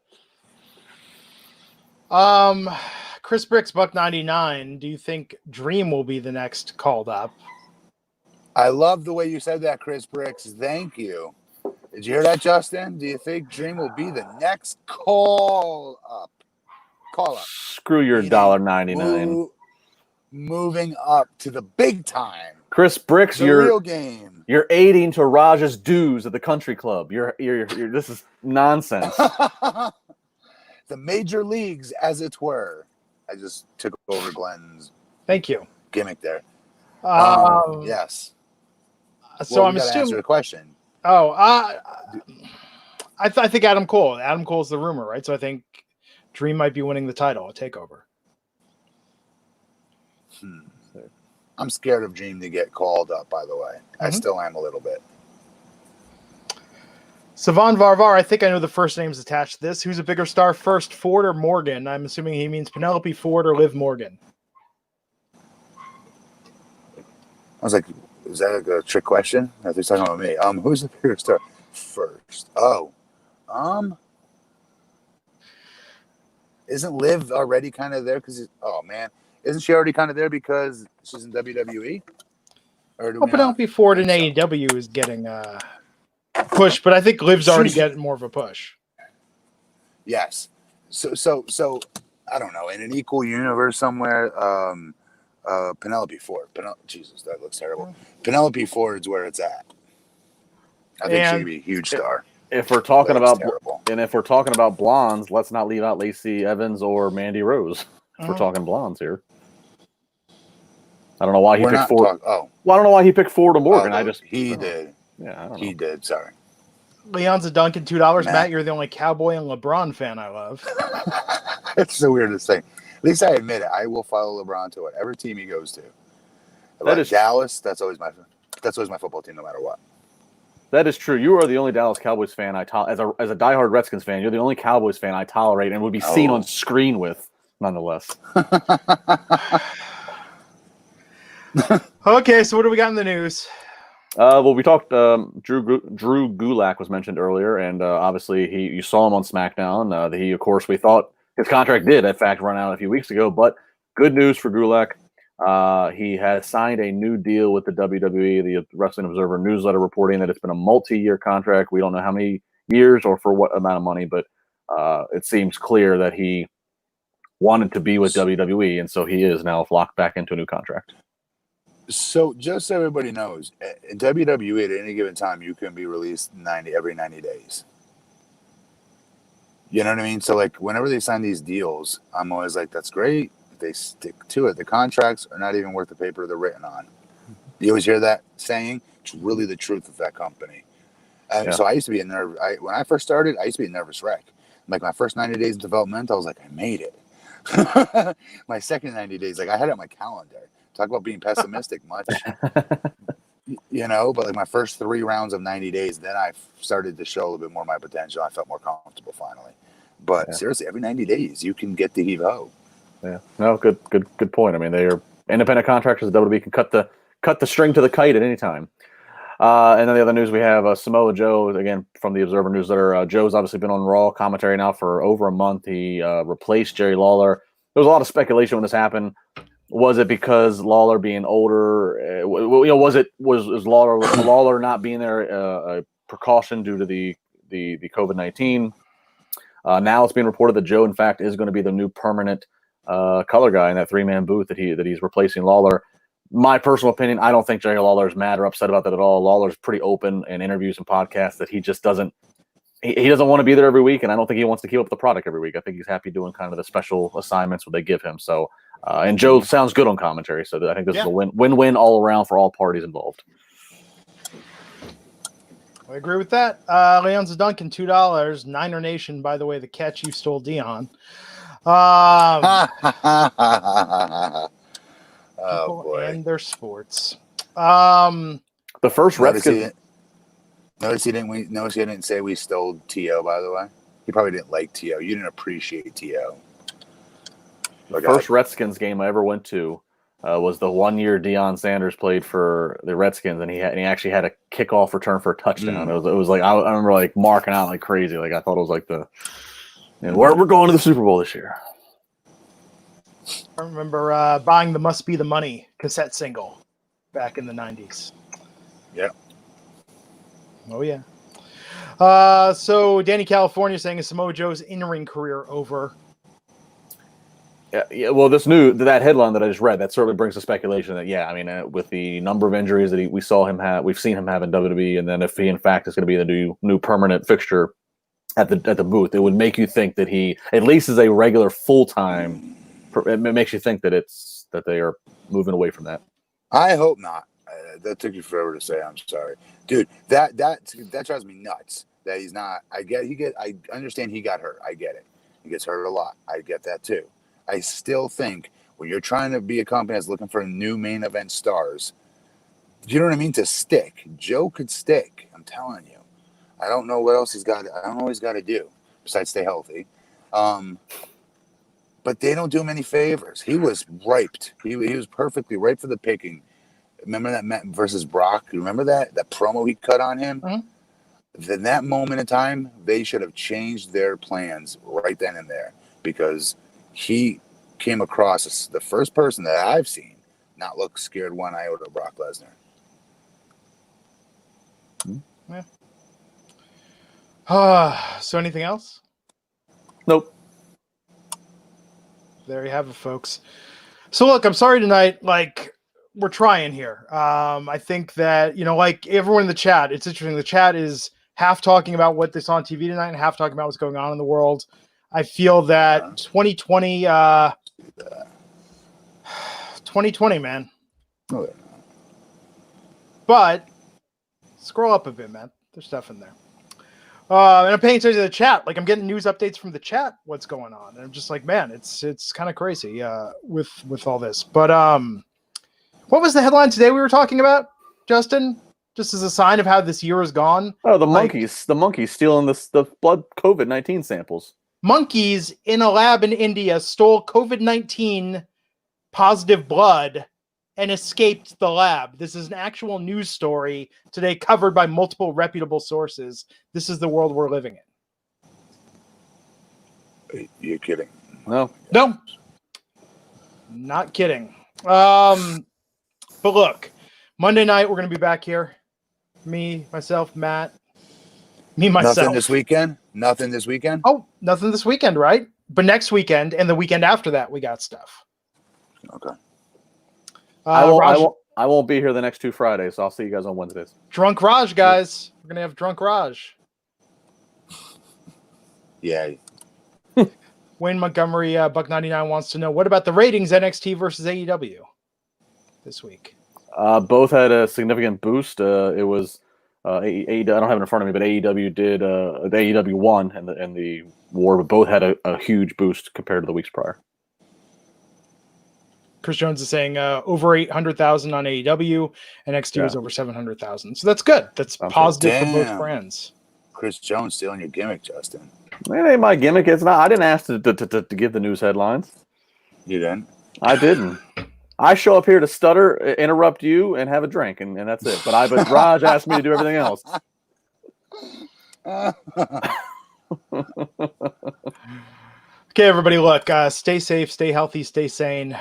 [SPEAKER 1] Chris Bricks, $1.99. Do you think Dream will be the next called up?
[SPEAKER 2] I love the way you said that, Chris Bricks. Thank you. Did you hear that, Justin? Do you think Dream will be the next call up?
[SPEAKER 3] Screw your $1.99.
[SPEAKER 2] Moving up to the big time.
[SPEAKER 3] Chris Bricks,
[SPEAKER 2] the real game.
[SPEAKER 3] You're aiding to Raj's dues at the country club. You're this is nonsense.
[SPEAKER 2] The major leagues, as it were. I just took over Glenn's
[SPEAKER 1] Thank you.
[SPEAKER 2] gimmick there. Yes.
[SPEAKER 1] So I'm assuming
[SPEAKER 2] answer the question.
[SPEAKER 1] Oh, I think Adam Cole. Adam Cole's the rumor, right? So I think Dream might be winning the title at TakeOver.
[SPEAKER 2] I'm scared of Dream to get called up, by the way. I still am a little bit.
[SPEAKER 1] Savan Varvar, I think I know the first names attached to this. Who's a bigger star first, Ford or Morgan? I'm assuming he means Penelope Ford or Liv Morgan.
[SPEAKER 2] I was like, is that like a trick question? I think he's talking about me. Who's the bigger star first? Oh. Isn't Liv already kind of there? Isn't she already kind of there because she's in WWE? Or do
[SPEAKER 1] Penelope Ford in AEW is getting push, but I think Liv's already getting more of a push.
[SPEAKER 2] Yes. So I don't know. In an equal universe somewhere, Penelope Ford. Jesus, that looks terrible. Penelope Ford's where it's at. I think she could be a huge star.
[SPEAKER 3] If we're talking about blondes, let's not leave out Lacey Evans or Mandy Rose. If we're talking blondes here. I don't know why he picked Ford. Well, I don't know why he picked Ford or Morgan.
[SPEAKER 2] He did.
[SPEAKER 3] Yeah, I don't know.
[SPEAKER 2] He did. Sorry.
[SPEAKER 1] Leon's a Duncan, $2. Matt, you're the only Cowboy and LeBron fan I love.
[SPEAKER 2] It's the weirdest thing. At least I admit it. I will follow LeBron to whatever team he goes to. That is Dallas. That's always my football team, no matter what.
[SPEAKER 3] That is true. You are the only Dallas Cowboys fan as a diehard Redskins fan. You're the only Cowboys fan I tolerate and would be seen on screen with, nonetheless.
[SPEAKER 1] Okay, so what do we got in the news?
[SPEAKER 3] Well, we talked. Drew Gulak was mentioned earlier, and obviously you saw him on SmackDown. He, of course, we thought his contract did, in fact, run out a few weeks ago. But good news for Gulak. He has signed a new deal with the WWE. The Wrestling Observer newsletter reporting that it's been a multi-year contract. We don't know how many years or for what amount of money, but it seems clear that he wanted to be with WWE, and so he is now locked back into a new contract.
[SPEAKER 2] So just so everybody knows, in WWE at any given time, you can be released every 90 days. You know what I mean? So like whenever they sign these deals, I'm always like, that's great. They stick to it. The contracts are not even worth the paper they're written on. You always hear that saying? It's really the truth of that company. And so I used to be when I first started, I used to be a nervous wreck. Like my first 90 days of development, I was like, I made it. My second 90 days, like I had it on my calendar. Talk about being pessimistic much. But like my first 3 rounds of 90 days, then I started to show a little bit more of my potential. I felt more comfortable finally. But seriously, every 90 days you can get the heave-ho.
[SPEAKER 3] Yeah. No, good point. I mean, they are independent contractors. The WWE can cut the string to the kite at any time. And then the other news we have Samoa Joe, again, from the Observer newsletter. Joe's obviously been on Raw commentary now for over a month. He replaced Jerry Lawler. There was a lot of speculation when this happened. Was it because Lawler being older? Was Lawler not being there a precaution due to the COVID-19? Now it's being reported that Joe, in fact, is going to be the new permanent color guy in that 3-man booth that he's replacing Lawler. My personal opinion, I don't think Jerry Lawler is mad or upset about that at all. Lawler's pretty open in interviews and podcasts that he just doesn't. He doesn't want to be there every week, and I don't think he wants to keep up the product every week. I think he's happy doing kind of the special assignments what they give him. So, and Joe sounds good on commentary, so I think this is a win-win all around for all parties involved.
[SPEAKER 1] I agree with that. Leon's Duncan, $2. Niner Nation, by the way, the catch you stole Dion.
[SPEAKER 2] Oh boy!
[SPEAKER 1] And their sports. The
[SPEAKER 3] first Redskins.
[SPEAKER 2] Notice he didn't say we stole T.O., by the way. He probably didn't like T.O. You didn't appreciate T.O.
[SPEAKER 3] The first Redskins game I ever went to was the 1 year Deion Sanders played for the Redskins, and he actually had a kickoff return for a touchdown. It was like I remember like marking out like crazy. Like I thought it was like we're going to the Super Bowl this year.
[SPEAKER 1] I remember buying the Must Be the Money cassette single back in the 90s.
[SPEAKER 2] Yeah.
[SPEAKER 1] Oh, yeah. So Danny California saying is Samoa Joe's in-ring career over?
[SPEAKER 3] Yeah. Well, that headline that I just read, that certainly brings the speculation that, with the number of injuries that we've seen him have in WWE, and then if he in fact is going to be the new permanent fixture at the booth, it would make you think that he at least is a regular full-time. It makes you think that they are moving away from that.
[SPEAKER 2] I hope not. That took you forever to say. I'm sorry, dude. That drives me nuts. That he's not. I understand he got hurt. I get it. He gets hurt a lot. I get that too. I still think when you're trying to be a company that's looking for new main event stars, you know what I mean? To stick, Joe could stick. I'm telling you. I don't know what else he's got. I don't know what he's got to do besides stay healthy. But they don't do him any favors. He was riped. He was perfectly ripe for the picking. Remember that Matt versus Brock? You remember that promo he cut on him? Mm-hmm. In that moment in time, they should have changed their plans right then and there, because he came across as the first person that I've seen not look scared one iota of Brock Lesnar.
[SPEAKER 1] Yeah. So anything else?
[SPEAKER 3] Nope.
[SPEAKER 1] There you have it, folks. So look, I'm sorry tonight. Like, we're trying here. I think that, like everyone in the chat, it's interesting. The chat is half talking about what they saw on TV tonight and half talking about what's going on in the world. I feel that 2020, 2020, man.
[SPEAKER 2] Oh, yeah.
[SPEAKER 1] But scroll up a bit, man. There's stuff in there. And I'm paying attention to the chat. Like, I'm getting news updates from the chat. What's going on? And I'm just like, man, it's kind of crazy with all this. But what was the headline today we were talking about, Justin? Just as a sign of how this year has gone.
[SPEAKER 3] Oh, the monkeys stealing the blood COVID-19 samples.
[SPEAKER 1] Monkeys in a lab in India stole COVID-19 positive blood and escaped the lab. This is an actual news story today covered by multiple reputable sources. This is the world we're living
[SPEAKER 2] in. You're kidding.
[SPEAKER 1] No, not kidding. But look, Monday night, we're going to be back here. Me, myself, Matt. Myself.
[SPEAKER 2] Nothing this weekend? Nothing this weekend?
[SPEAKER 1] Oh, nothing this weekend, right? But next weekend and the weekend after that, we got stuff.
[SPEAKER 2] Okay.
[SPEAKER 3] I won't be here the next 2 Fridays, so I'll see you guys on Wednesdays.
[SPEAKER 1] Drunk Raj, guys. We're going to have Drunk Raj.
[SPEAKER 2] Yeah,
[SPEAKER 1] Wayne Montgomery, Buck99 wants to know, what about the ratings NXT versus AEW this week?
[SPEAKER 3] Both had a significant boost. It was AEW, I don't have it in front of me, but AEW did. The AEW won and the war, but both had a huge boost compared to the weeks prior.
[SPEAKER 1] Chris Jones is saying over 800,000 on AEW. NXT was over 700,000. So that's good. That's positive for both brands.
[SPEAKER 2] Chris Jones stealing your gimmick, Justin.
[SPEAKER 3] It ain't my gimmick. It's not. I didn't ask to give the news headlines.
[SPEAKER 2] You didn't?
[SPEAKER 3] I didn't. I show up here to stutter, interrupt you, and have a drink, and that's it. But Raj asked me to do everything else.
[SPEAKER 1] Okay, everybody, look, stay safe, stay healthy, stay sane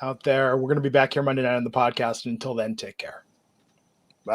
[SPEAKER 1] out there. We're going to be back here Monday night on the podcast. And until then, take care.